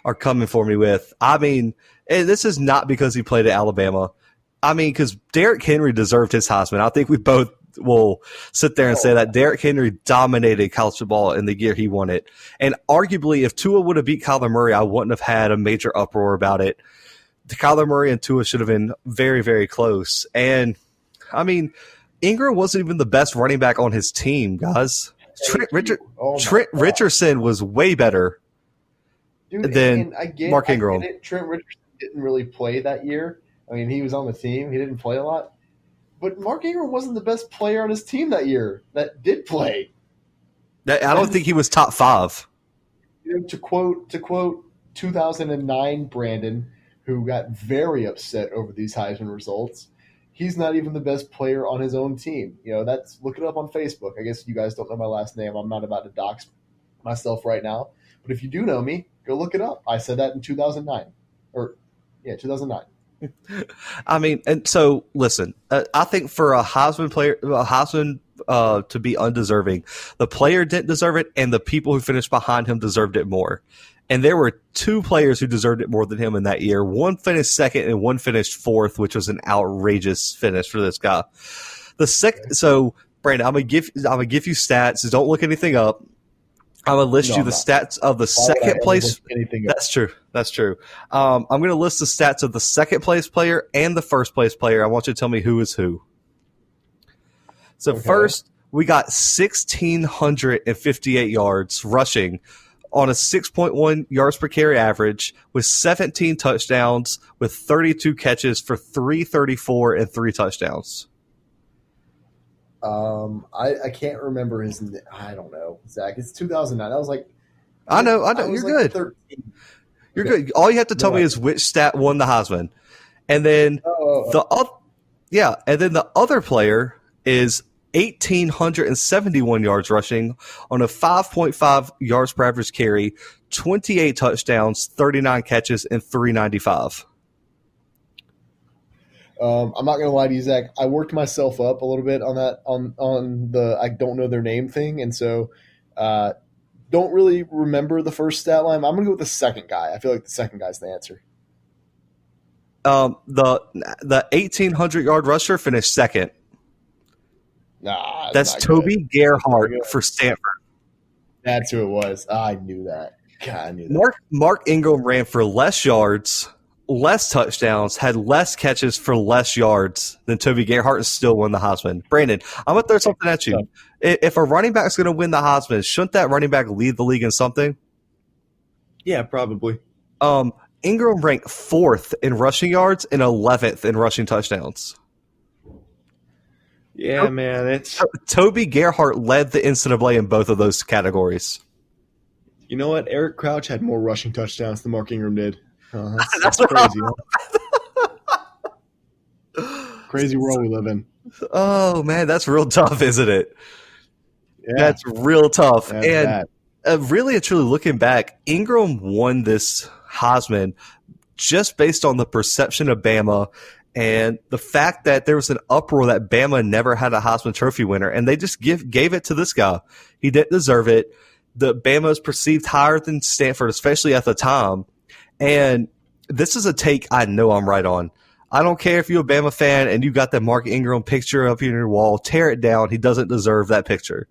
are coming for me with. I mean, this is not because he played at Alabama. I mean, because Derrick Henry deserved his Heisman. I think we both will sit there and say that Derrick Henry dominated college football in the year he won it. And arguably, if Tua would have beat Kyler Murray, I wouldn't have had a major uproar about it. Kyler Murray and Tua should have been very, very close. And, I mean, Ingram wasn't even the best running back on his team, guys. Trent Richardson was way better than Mark Ingram. Trent Richardson didn't really play that year. I mean, he was on the team. He didn't play a lot. But Mark Ingram wasn't the best player on his team that year that did play. I don't think he was top 5. To quote 2009 Brandon, who got very upset over these Heisman results, he's not even the best player on his own team. Look it up on Facebook. I guess you guys don't know my last name. I'm not about to dox myself right now. But if you do know me, go look it up. I said that in 2009. 2009. I mean, and so listen, I think for a Heisman player, to be undeserving, the player didn't deserve it, and the people who finished behind him deserved it more. And there were 2 players who deserved it more than him in that year. One finished second, and one finished 4th, which was an outrageous finish for this guy. So Brandon, I'm gonna give you stats. So don't look anything up. I'm going to list you the stats of the second place. That's true. I'm going to list the stats of the second place player and the first place player. I want you to tell me who is who. So first, we got 1,658 yards rushing on a 6.1 yards per carry average with 17 touchdowns with 32 catches for 334 and 3 touchdowns. I can't remember his. I don't know, Zach. It's 2009. I was like, I know. I You're was like good. 13. You're Okay. good. All you have to tell No me idea. is which stat won the Heisman, and then Oh, the other player is 1,871 yards rushing on a 5.5 yards per average carry, 28 touchdowns, 39 catches, and 395. I'm not gonna lie to you, Zach. I worked myself up a little bit on that on the I don't know their name thing, and so uh, don't really remember the first stat line. I'm gonna go with the second guy. I feel like the second guy's the answer. The 1,800-yard rusher finished second. Nah, it's That's not Toby good. Gerhardt Good. for Stanford. That's who it was. I knew that. God, I knew that. Mark Ingram ran for less yards, less touchdowns, had less catches for less yards than Toby Gerhardt, and still won the Heisman. Brandon, I'm gonna throw something at you. If a running back is going to win the Heisman, shouldn't that running back lead the league in something? Yeah, probably. Ingram ranked 4th in rushing yards and 11th in rushing touchdowns. Yeah, man. It's Toby Gerhardt led the NCAA in both of those categories. You know what? Eric Crouch had more rushing touchdowns than Mark Ingram did. That's crazy. Crazy world we live in. Oh, man, that's real tough, isn't it? Yeah, That's real tough. that's And bad. really and truly looking back, Ingram won this Heisman just based on the perception of Bama and the fact that there was an uproar that Bama never had a Heisman Trophy winner, and they just gave it to this guy. He didn't deserve it. The Bama is perceived higher than Stanford, especially at the time. And this is a take I know I'm right on. I don't care if you're a Bama fan and you got that Mark Ingram picture up in your wall. Tear it down. He doesn't deserve that picture.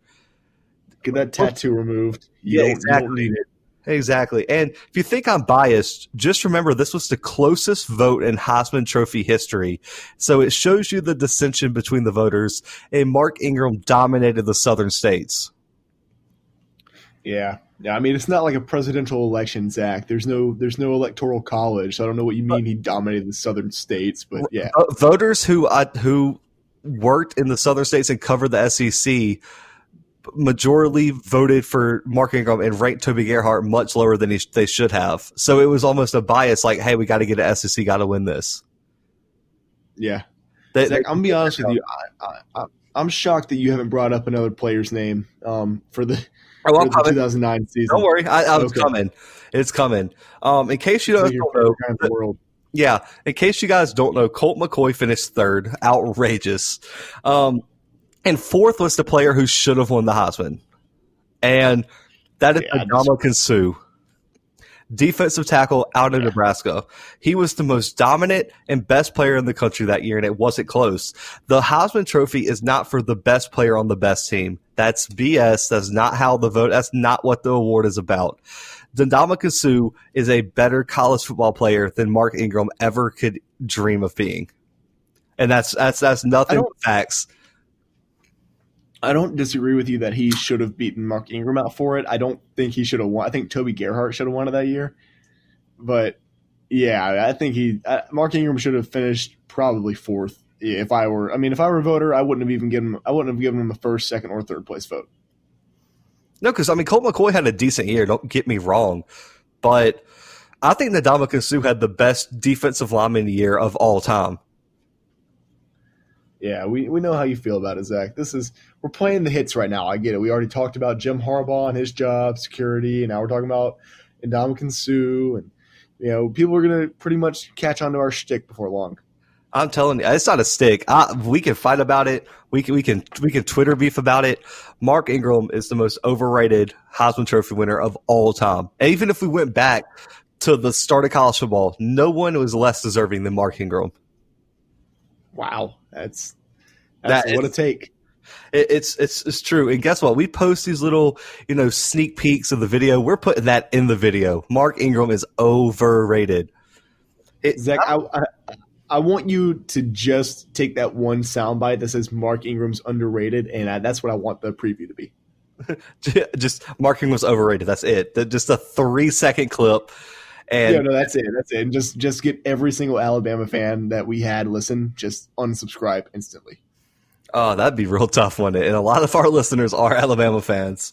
Get that tattoo removed. You don't need it. Exactly. And if you think I'm biased, just remember this was the closest vote in Heisman Trophy history. So it shows you the dissension between the voters, and Mark Ingram dominated the Southern states. Yeah. I mean, it's not like a presidential election, Zach. There's no electoral college. So I don't know what you mean he dominated the Southern states, but yeah. Voters who worked in the Southern states and covered the SEC majority voted for Mark Ingram and ranked Toby Gerhardt much lower than they should have. So it was almost a bias, like, hey, we got to get an SEC, got to win this. Yeah. Zach, I'm going to be honest with you. I'm shocked that you haven't brought up another player's name for the 2009 season. Don't worry. I was coming. It's coming. In case you don't know, in case you guys don't know, Colt McCoy finished 3rd. Outrageous. And 4th was the player who should have won the Heisman. And that is Ndamukong Suh, defensive tackle out of Nebraska. He was the most dominant and best player in the country that year, and it wasn't close. The Heisman Trophy is not for the best player on the best team. That's BS. That's not how that's not what the award is about. Ndamukong Suh is a better college football player than Mark Ingram ever could dream of being. And that's nothing but facts. I don't disagree with you that he should have beaten Mark Ingram out for it. I don't think he should have won. I think Toby Gerhardt should have won it that year. But yeah, I think Mark Ingram should have finished probably 4th. If I were a voter, I wouldn't have given him a 1st, 2nd, or 3rd place vote. No, because Colt McCoy had a decent year. Don't get me wrong, but I think Ndamukong Suh had the best defensive lineman year of all time. Yeah, we know how you feel about it, Zach. We're playing the hits right now. I get it. We already talked about Jim Harbaugh and his job, security, and now we're talking about Ndamukong Suh, and people are gonna pretty much catch on to our shtick before long. I'm telling you, it's not a stick. We can fight about it. We can Twitter beef about it. Mark Ingram is the most overrated Heisman Trophy winner of all time. And even if we went back to the start of college football, no one was less deserving than Mark Ingram. Wow, that's what a take. It's true. And guess what? We post these little, sneak peeks of the video. We're putting that in the video. Mark Ingram is overrated. Zach, I want you to just take that one soundbite that says Mark Ingram's underrated, and that's what I want the preview to be. Just Mark Ingram's overrated. That's it. Just a 3-second clip. And that's it. That's it. And just get every single Alabama fan that we had listen, just unsubscribe instantly. Oh, that'd be real tough, wouldn't it? And a lot of our listeners are Alabama fans.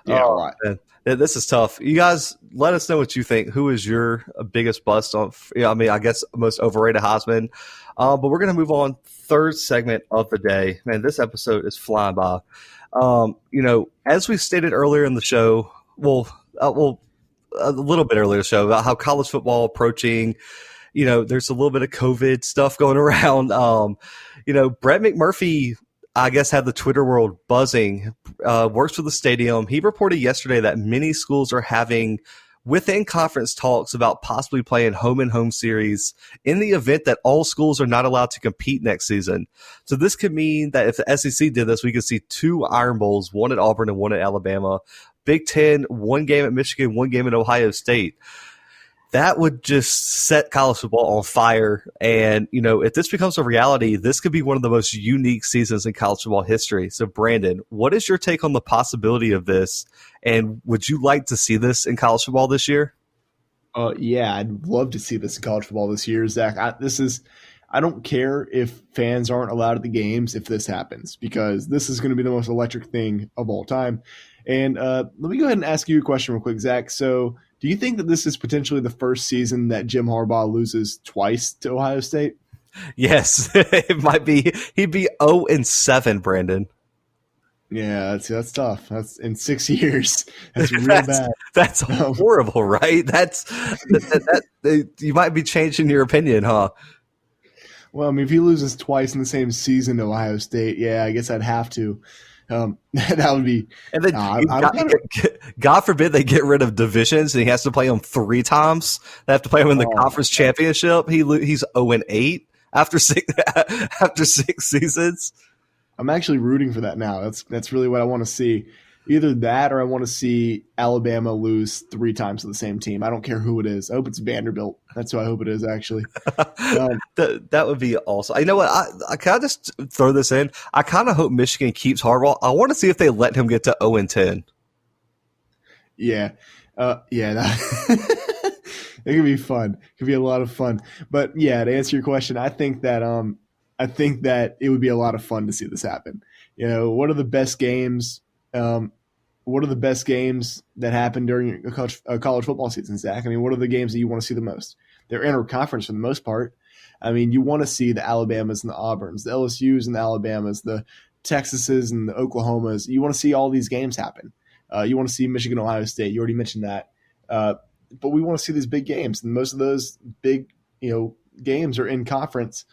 Yeah, Oh, right. man. This is tough. You guys, let us know what you think. Who is your biggest bust on? I mean, I guess most overrated Heisman. But we're going to move on. Third segment of the day. Man, this episode is flying by. As we stated earlier in the show, a little bit earlier in the show about how college football approaching. There's a little bit of COVID stuff going around. Brett McMurphy, I guess, had the Twitter world buzzing, works for the stadium. He reported yesterday that many schools are having within conference talks about possibly playing home and home series in the event that all schools are not allowed to compete next season. So this could mean that if the SEC did this, we could see 2 Iron Bowls, one at Auburn and one at Alabama. Big Ten, 1 game at Michigan, 1 game at Ohio State. That would just set college football on fire. And, if this becomes a reality, this could be one of the most unique seasons in college football history. So, Brandon, what is your take on the possibility of this? And would you like to see this in college football this year? Yeah, I'd love to see this in college football this year, Zach. I don't care if fans aren't allowed at the games if this happens, because this is going to be the most electric thing of all time. And let me go ahead and ask you a question real quick, Zach. So do you think that this is potentially the first season that Jim Harbaugh loses twice to Ohio State? Yes, it might be. He'd be 0-7, Brandon. Yeah, that's tough. That's in 6 years. That's real bad. That's horrible, right? You might be changing your opinion, huh? Well, I mean, if he loses twice in the same season to Ohio State, yeah, I guess I'd have to. That would be. And then, God forbid they get rid of divisions and he has to play them 3 times. They have to play him in the conference championship. He's 0-8 after 6 seasons. I'm actually rooting for that now. That's really what I want to see. Either that or I want to see Alabama lose 3 times to the same team. I don't care who it is. I hope it's Vanderbilt. That's who I hope it is, actually. That would be awesome. You know what? I kind of just throw this in. I kind of hope Michigan keeps Harbaugh. I want to see if they let him get to 0-10. Yeah. It could be fun. It could be a lot of fun. But yeah, to answer your question, I think that it would be a lot of fun to see this happen. What are the best games? What are the best games that happen during a college football season, Zach? I mean, what are the games that you want to see the most? They're interconference for the most part. I mean, you want to see the Alabamas and the Auburns, the LSUs and the Alabamas, the Texases and the Oklahomas. You want to see all these games happen. You want to see Michigan, Ohio State. You already mentioned that. But we want to see these big games, and most of those big, games are in conference.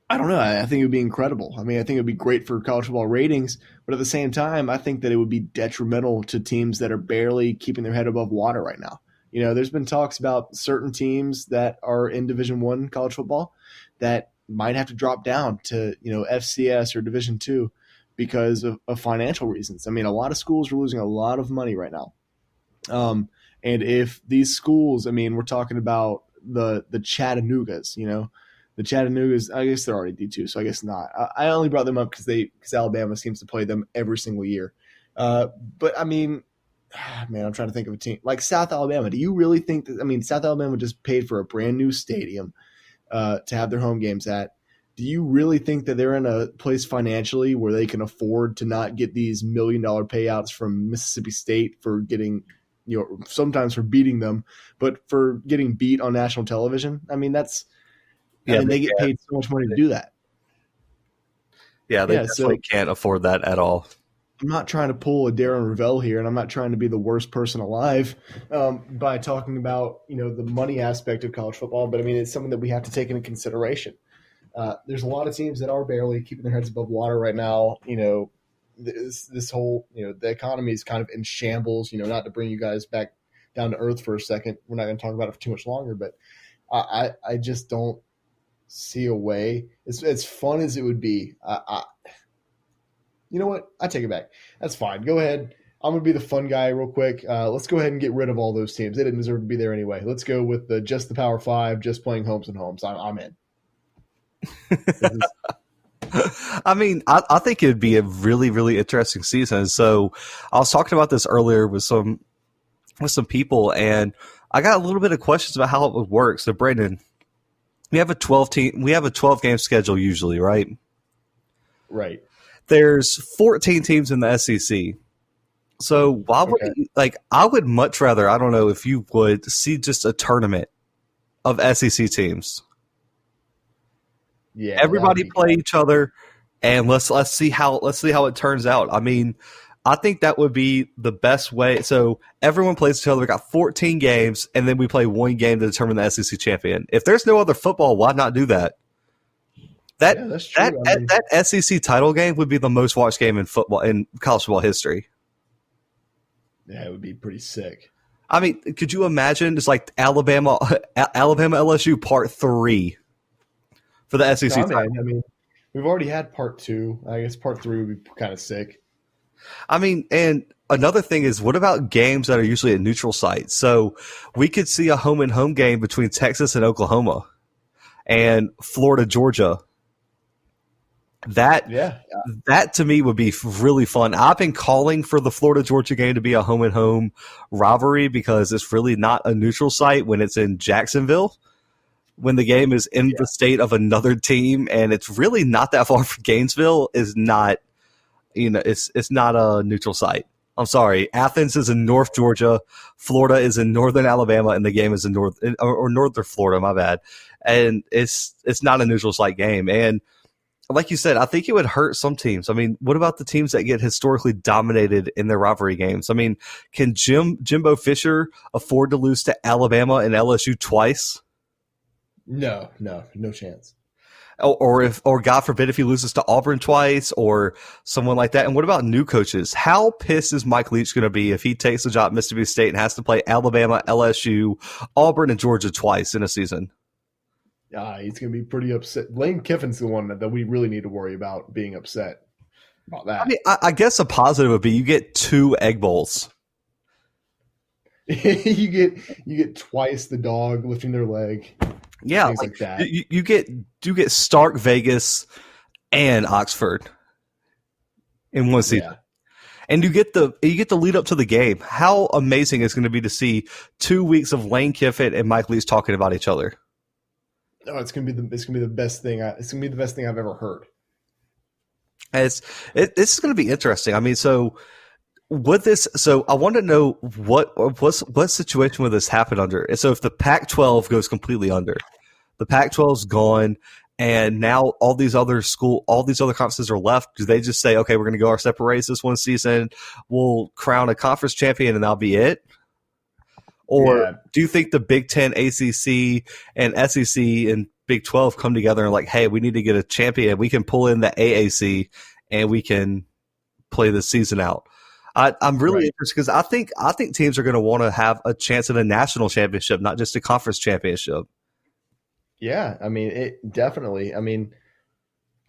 I don't know. I think it would be incredible. I mean, I think it would be great for college football ratings, but at the same time, I think that it would be detrimental to teams that are barely keeping their head above water right now. There's been talks about certain teams that are in Division I college football that might have to drop down to, FCS or Division II because of financial reasons. I mean, a lot of schools are losing a lot of money right now. And if these schools, I mean, we're talking about the Chattanoogas, the Chattanoogas, I guess they're already D2, so I guess not. I only brought them up because Alabama seems to play them every single year. But I mean, man, I'm trying to think of a team like South Alabama. Do you really think that? I mean, South Alabama just paid for a brand new stadium to have their home games at. Do you really think that they're in a place financially where they can afford to not get these $1 million payouts from Mississippi State for getting, sometimes for beating them, but for getting beat on national television? I mean, they get paid so much money to do that. Yeah, they definitely can't afford that at all. I'm not trying to pull a Darren Ravel here, and I'm not trying to be the worst person alive by talking about the money aspect of college football. But I mean, it's something that we have to take into consideration. There's a lot of teams that are barely keeping their heads above water right now. This whole the economy is kind of in shambles. Not to bring you guys back down to earth for a second. We're not going to talk about it for too much longer, but I just don't see a way. As fun as it would be, you know what? I take it back. That's fine. Go ahead. I'm going to be the fun guy real quick. Let's go ahead and get rid of all those teams. They didn't deserve to be there anyway. Let's go with just the Power 5, just playing homes and homes. I'm in. I mean, I think it would be a really, really interesting season. So I was talking about this earlier with some people, and I got a little bit of questions about how it would work. So, Brandon, we have a 12 game schedule usually, right? Right. There's 14 teams in the SEC. So why would Okay. I would much rather, I don't know if you would, see just a tournament of SEC teams. Yeah, that would Everybody be play good. each other, and let's see how it turns out. I mean, I think that would be the best way. So everyone plays each other. We got 14 games, and then we play one game to determine the SEC champion. If there's no other football, why not do that? That Yeah, that's that true. I mean, that SEC title game would be the most watched game in football in college football history. yeah, it would be pretty sick. I mean, could you imagine it's like Alabama LSU part 3 for the SEC No, man. title? I mean, we've already had part two. I guess part three would be kind of sick. I mean, and another thing is, what about games that are usually at neutral sites? So we could see a home and home game between Texas and Oklahoma and Florida, Georgia. That Yeah, that to me would be really fun. I've been calling for the Florida Georgia game to be a home and home rivalry because it's really not a neutral site when it's in Jacksonville. When the game is in yeah, the state of another team and it's really not that far from Gainesville, is not, it's not a neutral site. I'm sorry. Athens is in North Georgia, Florida is in northern Alabama, and the game is in northern Florida. My bad. And it's not a neutral site game. And like you said, I think it would hurt some teams. I mean, what about the teams that get historically dominated in their rivalry games? I mean, can Jimbo Fisher afford to lose to Alabama and LSU twice? no chance. Or God forbid if he loses to Auburn twice or someone like that. And what about new coaches? How pissed is Mike Leach going to be if he takes a job at Mississippi State and has to play Alabama, LSU, Auburn, and Georgia twice in a season? He's going to be pretty upset. Lane Kiffin's the one that we really need to worry about being upset about I that. mean, I guess a positive would be you get 2 Egg Bowls. You get twice the dog lifting their leg, Yeah, things like like that. you get Stark, Vegas, and Oxford in one season. Yeah. And you get the lead up to the game. How amazing it's going to be to see 2 weeks of Lane Kiffin and Mike Leach talking about each other. Oh, it's gonna be the best thing. It's gonna be the best thing I've ever heard. This is going to be interesting. I mean, so I want to know what situation would this happen under? And so if the Pac-12 goes completely under, the Pac-12's gone, and now all these other conferences are left. Do they just say, okay, we're going to go our separate ways this one season? We'll crown a conference champion, and that'll be it? Or Yeah. do you think the Big 10, ACC, and SEC and Big 12 come together and like, hey, we need to get a champion. We can pull in the AAC and we can play the season out. I'm really Right. interested because I think teams are going to want to have a chance at a national championship, not just a conference championship. Yeah, I mean, it definitely. I mean,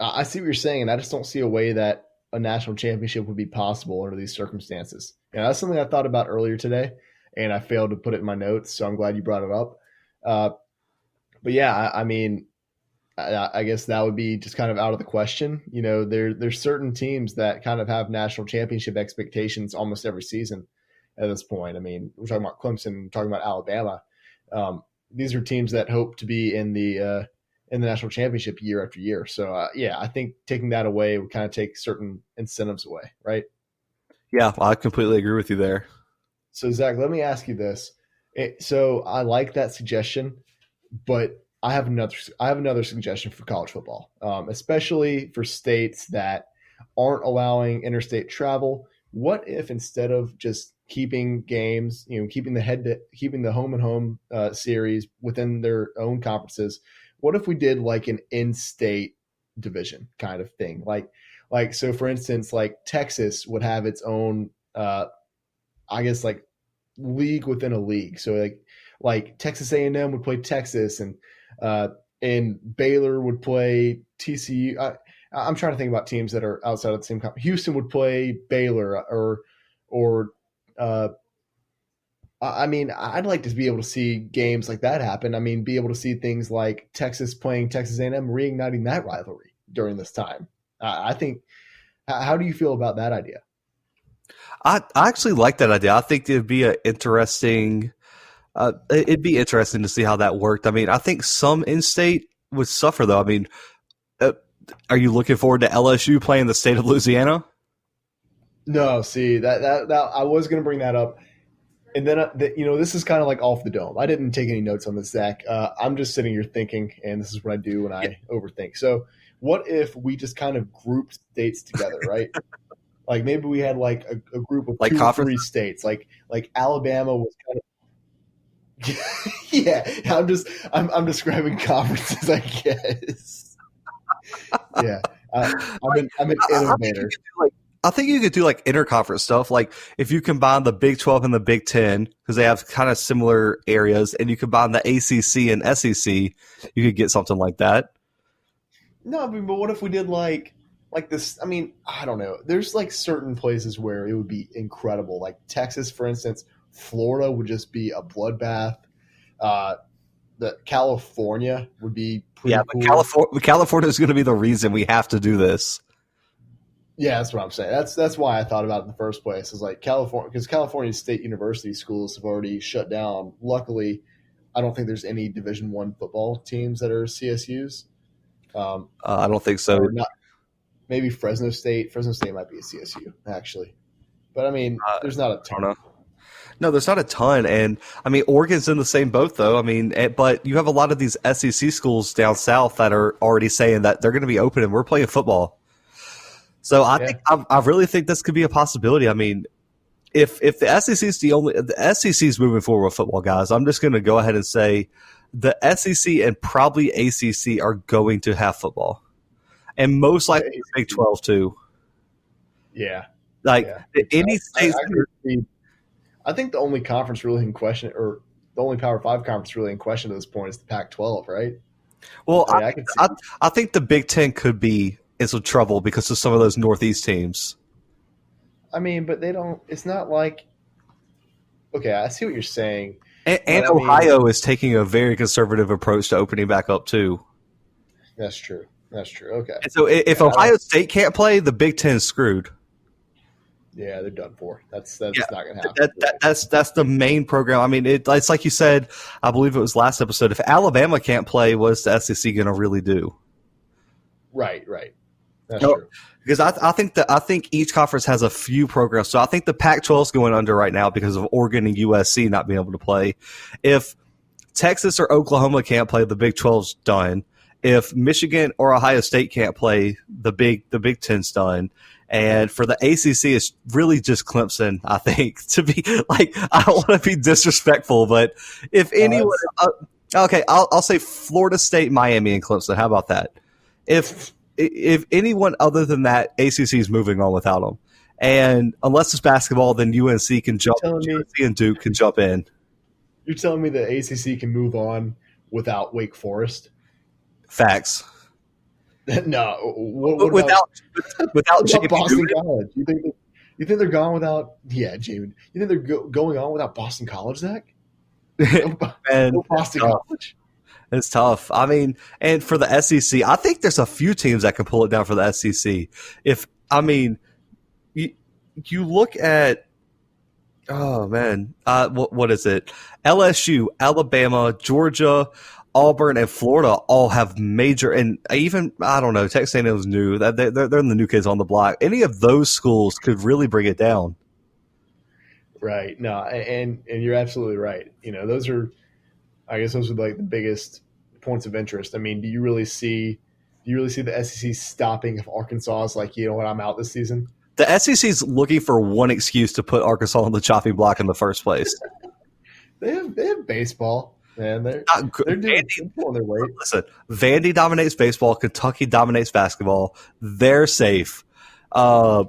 I see what you're saying, and I just don't see a way that a national championship would be possible under these circumstances. And that's something I thought about earlier today, and I failed to put it in my notes. So I'm glad you brought it up. Uh, but yeah, I mean, I guess that would be just kind of out of the question. You know, there's certain teams that kind of have national championship expectations almost every season at this point. I mean, we're talking about Clemson, we're talking about Alabama. These are teams that hope to be in the national championship year after year. So yeah, I think taking that away would kind of take certain incentives away, right? Yeah, I completely agree with you there. So Zach, let me ask you this. So I like that suggestion, but I have another suggestion for college football, especially for states that aren't allowing interstate travel. What if instead of just keeping games, keeping the home and home series within their own conferences, what if we did like an in-state division kind of thing? Like so, for instance, like Texas would have its own, I guess, like league within a league. So like Texas A&M would play Texas, and Baylor would play TCU. I'm trying to think about teams that are outside of the same conference. Houston would play Baylor, or I mean, I'd like to be able to see games like that happen. I mean, be able to see things like Texas playing Texas A&M, reigniting that rivalry during this time. I think. How do you feel about that idea? I actually like that idea. I think it'd be interesting to see how that worked. I mean, I think some in-state would suffer though. I mean, Are you looking forward to LSU playing the state of Louisiana? No, see that I was going to bring that up, and then this is kind of like off the dome. I didn't take any notes on this, Zach. I'm just sitting here thinking, and this is what I do when I overthink. So, what if we just kind of grouped states together, right? Like maybe we had like a group of Like 2 or 3 conference? states, like Alabama was kind of. Yeah, I'm describing conferences, I guess. Yeah, I'm an innovator. I think you could do like interconference stuff. Like if you combine the Big 12 and the Big 10, because they have kind of similar areas, and you combine the ACC and SEC, you could get something like that. No, I mean, but what if we did like this? I mean, I don't know. There's like certain places where it would be incredible, like Texas, for instance. Florida would just be a bloodbath. The California would be pretty But cool. California is going to be the reason we have to do this. Yeah, that's what I'm saying. That's why I thought about it in the first place. Is like California, because California State University schools have already shut down. Luckily, I don't think there's any Division I football teams that are CSUs. I don't think so. Or not. Maybe Fresno State. Fresno State might be a CSU actually, but I mean, there's not a ton. No, there's not a ton, and I mean Oregon's in the same boat though. I mean, but you have a lot of these SEC schools down south that are already saying that they're going to be open and we're playing football. So I really think this could be a possibility. I mean, if the SEC is the SEC is moving forward with football, guys, I'm just going to go ahead and say the SEC and probably ACC are going to have football, and most likely the Big 12 too. Yeah, like any states. I think the only conference really in question, or the only Power 5 conference really in question at this point, is the Pac-12, right? Well, I think the Big 10 could be in some trouble because of some of those Northeast teams. I mean, but they don't. It's not like. Okay, I see what you're saying. And Ohio is taking a very conservative approach to opening back up too. That's true. Okay. And so if Ohio State can't play, the Big 10 is screwed. Yeah, they're done for. That's not going to happen. That's the main program. I mean, it's like you said. I believe it was last episode. If Alabama can't play, what's the SEC going to really do? Right. That's true. Because I think each conference has a few programs. So I think the Pac-12 is going under right now because of Oregon and USC not being able to play. If Texas or Oklahoma can't play, the Big 12's done. If Michigan or Ohio State can't play, the Big 10's done. And for the ACC, it's really just Clemson, I think, to be like, I don't want to be disrespectful, but if anyone, okay, I'll say Florida State, Miami, and Clemson. How about that? If anyone other than that, ACC is moving on without them. And unless it's basketball, then UNC can jump, UNC and Duke can jump in. You're telling me the ACC can move on without Wake Forest? Facts. No, without Boston College. You think they're gone without? Yeah, Jamie. You think they're going on without Boston College, Zach? No Boston College. It's tough. I mean, and for the SEC, I think there's a few teams that can pull it down for the SEC. You look at, oh man, what is it? LSU, Alabama, Georgia, Auburn, and Florida all have major, and even, I don't know, Texas A&M is new. They're the new kids on the block. Any of those schools could really bring it down. Right. No, and you're absolutely right. Those are like the biggest points of interest. I mean, do you really see the SEC stopping if Arkansas is like, you know what, I'm out this season? The SEC is looking for one excuse to put Arkansas on the chopping block in the first place. They have baseball. Man, they're pulling their weight. Listen, Vandy dominates baseball. Kentucky dominates basketball. They're safe. A&M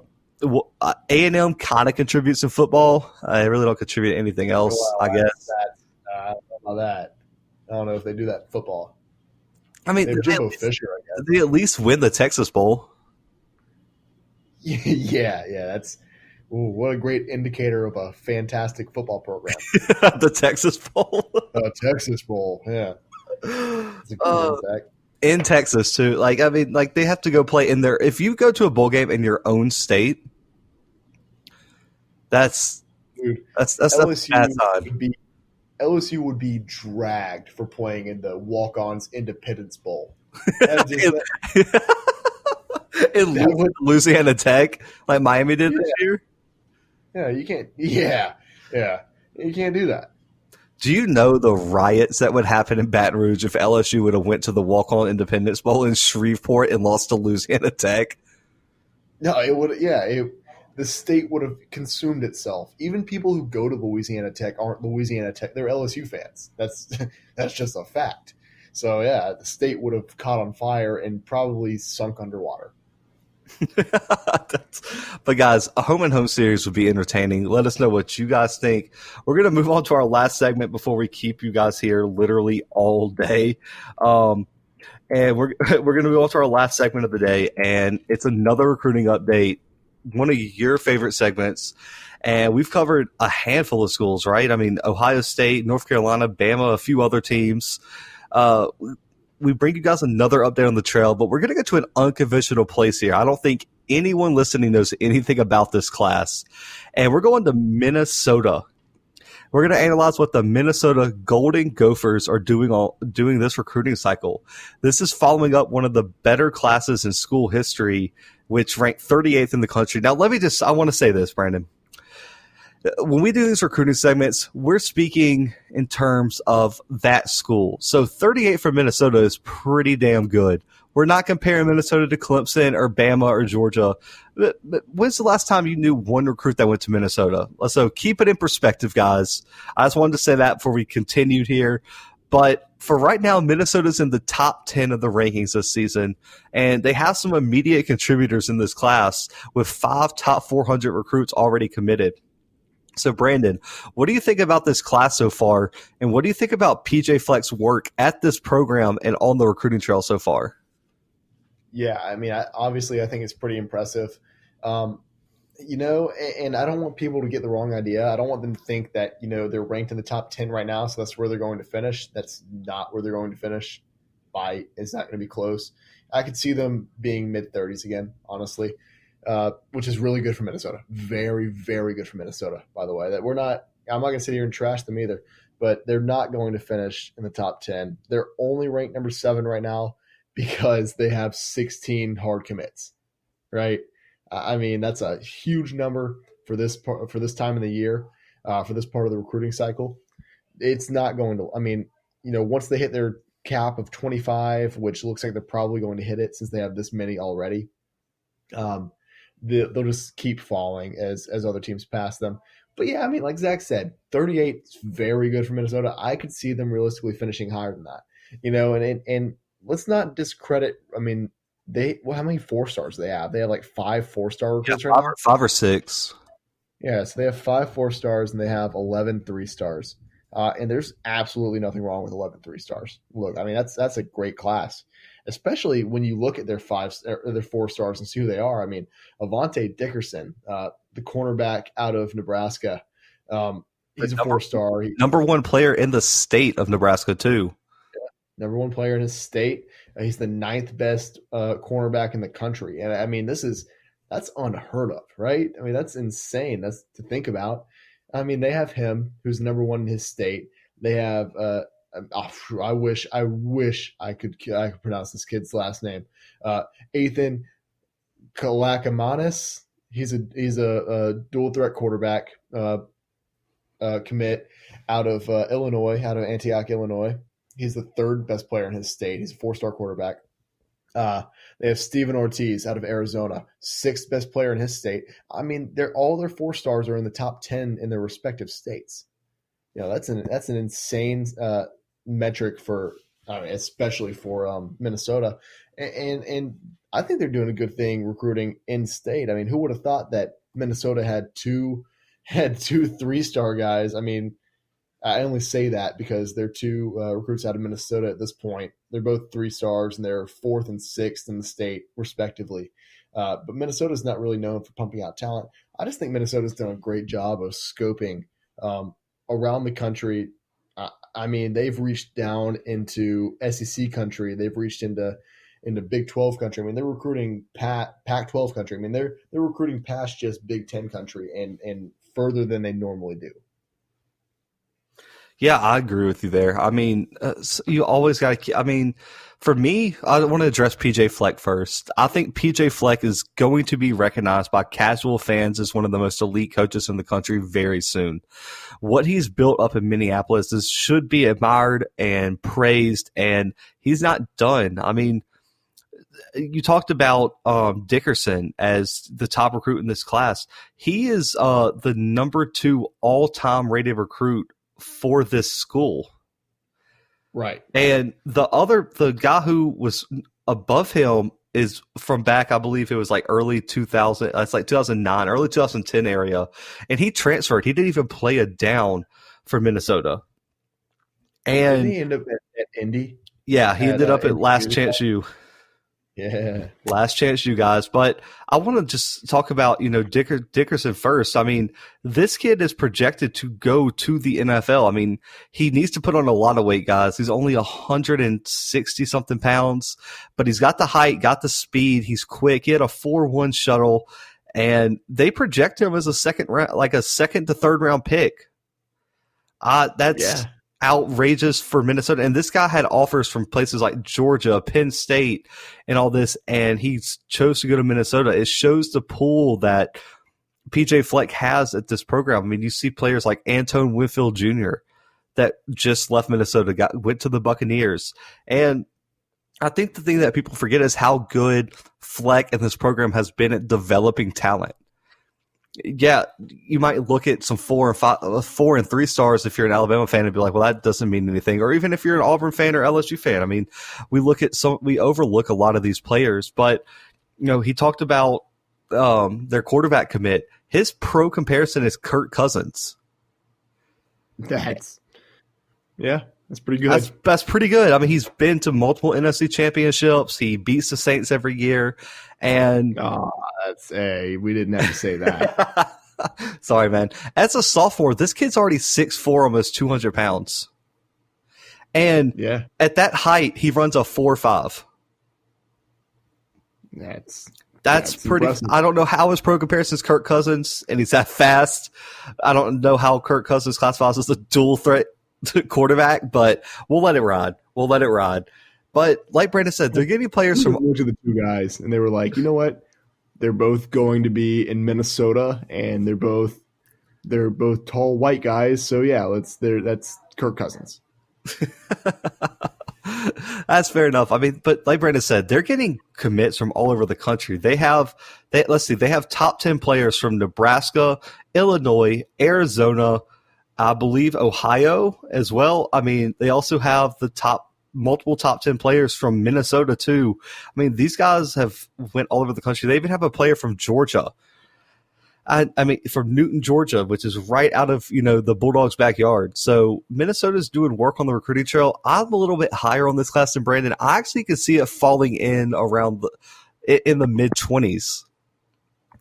kind of contributes in football. I really don't contribute anything else, I guess. I don't know that. I don't know if they do that in football. I mean, Jimbo Fisher, I guess. They at least win the Texas Bowl. Yeah. That's what a great indicator of a fantastic football program. The Texas Bowl. Texas Bowl, yeah. That's a good one, in Texas too. Like, I mean, like they have to go play in their. If you go to a bowl game in your own state, that's LSU bad sign. LSU would be dragged for playing in the Walk-Ons Independence Bowl. And That lose would, to Louisiana Tech like Miami did this yeah, year? yeah, you can't, yeah, you can't do that. Do you know the riots that would happen in Baton Rouge if LSU would have went to the walk-on Independence Bowl in Shreveport and lost to Louisiana Tech? No, it would, yeah, the state would have consumed itself. Even people who go to Louisiana Tech aren't Louisiana Tech; they're LSU fans. That's that's just a fact. So yeah, the state would have caught on fire and probably sunk underwater. But guys, a home and home series would be entertaining. Let us know what you guys think. We're going to move on to our last segment before we keep you guys here literally all day. Um, and we're going to move on to our last segment of the day, and it's another recruiting update, one of your favorite segments. And we've covered a handful of schools, right? I mean, Ohio State, North Carolina, Bama, a few other teams. Uh, we bring you guys another update on the trail, but we're going to get to an unconventional place here. I don't think anyone listening knows anything about this class. And we're going to Minnesota. We're going to analyze what the Minnesota Golden Gophers are doing this recruiting cycle. This is following up one of the better classes in school history, which ranked 38th in the country. Now, I want to say this, Brandon. When we do these recruiting segments, we're speaking in terms of that school. So 38 for Minnesota is pretty damn good. We're not comparing Minnesota to Clemson or Bama or Georgia. But when's the last time you knew one recruit that went to Minnesota? So keep it in perspective, guys. I just wanted to say that before we continued here. But for right now, Minnesota's in the top 10 of the rankings this season, and they have some immediate contributors in this class with 5 top 400 recruits already committed. So, Brandon, what do you think about this class so far, and what do you think about PJ Fleck's work at this program and on the recruiting trail so far? Yeah, I mean, obviously, I think it's pretty impressive. Um, and I don't want people to get the wrong idea. I don't want them to think that, they're ranked in the top 10 right now, so that's where they're going to finish. That's not where they're going to finish by. It's not going to be close. I could see them being mid-30s again, honestly, which is really good for Minnesota. Very, very good for Minnesota, by the way. I'm not going to sit here and trash them either, but they're not going to finish in the top 10. They're only ranked number 7 right now because they have 16 hard commits, right? I mean, that's a huge number for this time of the year, for this part of the recruiting cycle. It's not going to. I mean, once they hit their cap of 25, which looks like they're probably going to hit it since they have this many already, they'll just keep falling as other teams pass them. But yeah, I mean, like Zach said, 38 is very good for Minnesota. I could see them realistically finishing higher than that. And let's not discredit. I mean, how many 4-stars do they have? They have like 5 4-star recruits right now. 5 or 6. Yeah, so they have 5 4-stars and they have 11 3-stars. And there's absolutely nothing wrong with 11 3-stars. Look, I mean, that's a great class, especially when you look at their 4-stars and see who they are. I mean, Avante Dickerson, the cornerback out of Nebraska, he's a 4-star. Number 1 player in the state of Nebraska, too. Number 1 player in his state. He's the 9th best cornerback in the country. And I mean, that's unheard of, right? I mean, that's insane. That's to think about. I mean, they have him, who's number 1 in his state. They have I wish I could pronounce this kid's last name. Ethan Kalakamanis. He's a dual threat quarterback commit out of Illinois, out of Antioch, Illinois. He's the 3rd best player in his state. He's a 4-star quarterback. They have Steven Ortiz out of Arizona, 6th best player in his state. I mean, all their 4-stars are in the top 10 in their respective states. That's an insane metric for, I mean, especially for Minnesota, and I think they're doing a good thing recruiting in state. I mean, who would have thought that Minnesota had two 3-star guys? I mean, I only say that because they're 2 recruits out of Minnesota at this point. They're both 3-stars, and they're 4th and 6th in the state, respectively. But Minnesota's not really known for pumping out talent. I just think Minnesota's done a great job of scoping around the country. I mean, they've reached down into SEC country. They've reached into Big 12 country. I mean, they're recruiting Pac-12 country. I mean, they're recruiting past just Big 10 country and further than they normally do. Yeah, I agree with you there. I mean, you always got to. I mean, for me, I want to address PJ Fleck first. I think PJ Fleck is going to be recognized by casual fans as one of the most elite coaches in the country very soon. What he's built up in Minneapolis should be admired and praised, and he's not done. I mean, you talked about Dickerson as the top recruit in this class. He is the number 2 all-time rated recruit for this school. Right. And the guy who was above him is from back, I believe it was like early 2000, it's like 2009, early 2010 area. And he transferred. He didn't even play a down for Minnesota. And didn't he end up at Indy? Yeah, he ended up at Last Chance U. Yeah. Last chance, you guys. But I want to just talk about, Dickerson first. I mean, this kid is projected to go to the NFL. I mean, he needs to put on a lot of weight, guys. He's only 160 something pounds, but he's got the height, got the speed. He's quick. He had a 4.1 shuttle, and they project him as a second to third round pick. That's outrageous for Minnesota. And this guy had offers from places like Georgia, Penn State, and all this, and he chose to go to Minnesota. It shows the pool that PJ Fleck has at this program. I mean, you see players like Antoine Winfield Jr. that just left Minnesota, went to the Buccaneers. And I think the thing that people forget is how good Fleck and this program has been at developing talent. Yeah, you might look at some 4 and 3 stars if you're an Alabama fan and be like, well, that doesn't mean anything. Or even if you're an Auburn fan or LSU fan, I mean, we overlook a lot of these players. But he talked about their quarterback commit. His pro comparison is Kirk Cousins. That's pretty good. That's pretty good. I mean, he's been to multiple NFC championships. He beats the Saints every year. And we didn't have to say that. Sorry, man. As a sophomore, this kid's already 6'4", almost 200 pounds. And at that height, he runs a 4.5. That's pretty. Impressive. I don't know how his pro comparison is Kirk Cousins, and he's that fast. I don't know how Kirk Cousins classifies as a dual threat quarterback, but we'll let it ride. But like Brandon said, they're getting players from to the two guys, and they were like, you know what? They're both going to be in Minnesota, and they're both tall white guys. So yeah, that's Kirk Cousins. That's fair enough. I mean, but like Brandon said, they're getting commits from all over the country. They have top 10 players from Nebraska, Illinois, Arizona, I believe Ohio as well. I mean, they also have multiple top 10 players from Minnesota too. I mean, these guys have went all over the country. They even have a player from Georgia. I mean, from Newton, Georgia, which is right out of, the Bulldogs' backyard. So Minnesota's doing work on the recruiting trail. I'm a little bit higher on this class than Brandon. I actually could see it falling in around in the mid-20s.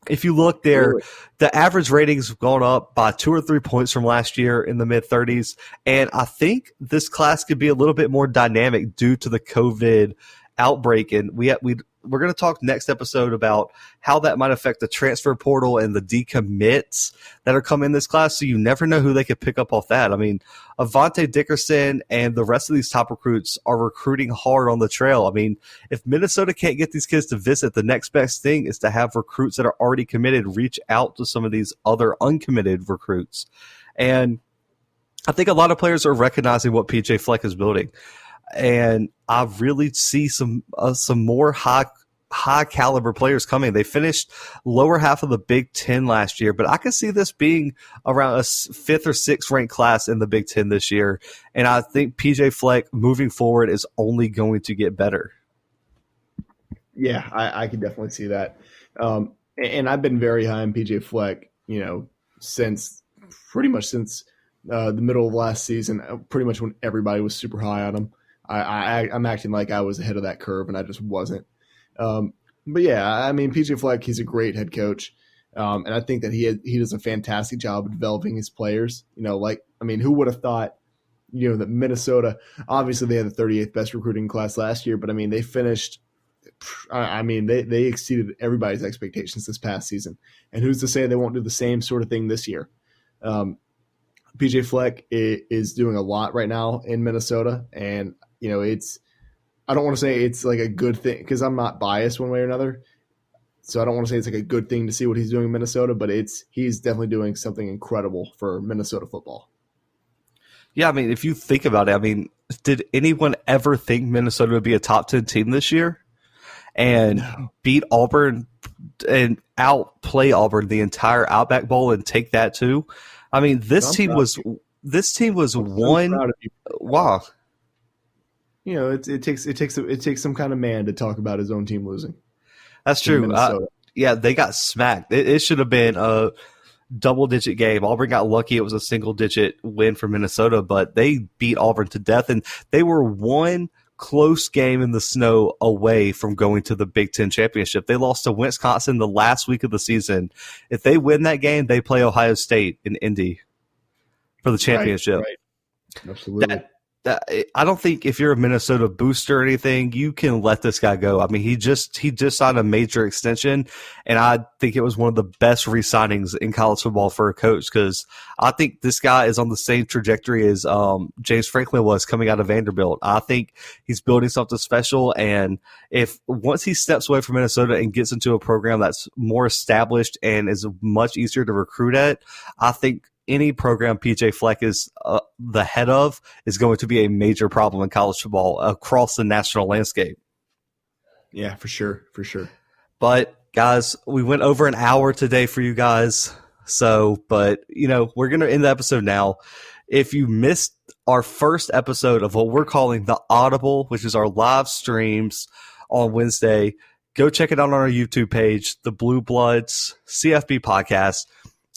If you look there, really? The average ratings have gone up by 2 or 3 points from last year in the mid-30s. And I think this class could be a little bit more dynamic due to the COVID outbreak. And we're going to talk next episode about how that might affect the transfer portal and the decommits that are coming in this class. So you never know who they could pick up off that. I mean, Avante Dickerson and the rest of these top recruits are recruiting hard on the trail. I mean, if Minnesota can't get these kids to visit, the next best thing is to have recruits that are already committed reach out to some of these other uncommitted recruits. And I think a lot of players are recognizing what PJ Fleck is building. And I really see some more high caliber players coming. They finished lower half of the BIG-10 last year, but I can see this being around a 5th or 6th ranked class in the BIG-10 this year. And I think PJ Fleck moving forward is only going to get better. Yeah, I can definitely see that. And I've been very high on PJ Fleck, since the middle of last season, pretty much when everybody was super high on him. I'm acting like I was ahead of that curve, and I just wasn't. But yeah, I mean, PJ Fleck, he's a great head coach, and I think that he does a fantastic job of developing his players. Who would have thought, that Minnesota, obviously they had the 38th best recruiting class last year, but I mean, they finished. They exceeded everybody's expectations this past season, and who's to say they won't do the same sort of thing this year? PJ Fleck is doing a lot right now in Minnesota, and I don't want to say it's like a good thing because I'm not biased one way or another. So I don't want to say it's like a good thing to see what he's doing in Minnesota, but he's definitely doing something incredible for Minnesota football. Yeah, I mean, if you think about it, I mean, did anyone ever think Minnesota would be a top 10 team this year and beat Auburn and outplay Auburn the entire Outback Bowl and take that too? I mean, this team was one. Wow. It takes some kind of man to talk about his own team losing. That's true. Yeah, they got smacked. It should have been a double-digit game. Auburn got lucky. It was a single-digit win for Minnesota, but they beat Auburn to death, and they were one close game in the snow away from going to the Big Ten championship. They lost to Wisconsin the last week of the season. If they win that game, they play Ohio State in Indy for the championship. Right. Absolutely. I don't think if you're a Minnesota booster or anything, you can let this guy go. I mean, he just signed a major extension, and I think it was one of the best re-signings in college football for a coach because I think this guy is on the same trajectory as James Franklin was coming out of Vanderbilt. I think he's building something special, and if once he steps away from Minnesota and gets into a program that's more established and is much easier to recruit at, I think any program PJ Fleck is the head of is going to be a major problem in college football across the national landscape. Yeah, for sure. But guys, we went over an hour today for you guys. But we're going to end the episode now. If you missed our first episode of what we're calling the Audible, which is our live streams on Wednesday, go check it out on our YouTube page, the Bluebloods CFB podcast.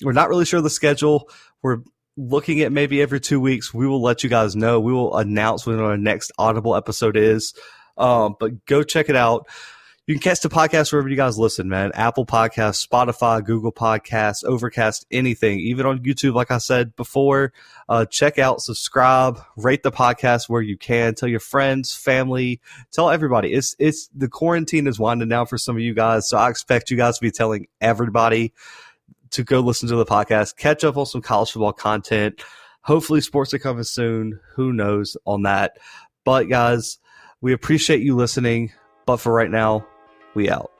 We're not really sure of the schedule. We're looking at maybe every 2 weeks. We will let you guys know. We will announce when our next Audible episode is. But go check it out. You can catch the podcast wherever you guys listen, man. Apple Podcasts, Spotify, Google Podcasts, Overcast, anything. Even on YouTube, like I said before. Check out, subscribe, rate the podcast where you can. Tell your friends, family, tell everybody. It's the quarantine is winding down for some of you guys, so I expect you guys to be telling everybody to go listen to the podcast, catch up on some college football content. Hopefully sports are coming soon. Who knows on that? But guys, we appreciate you listening. But for right now, we out.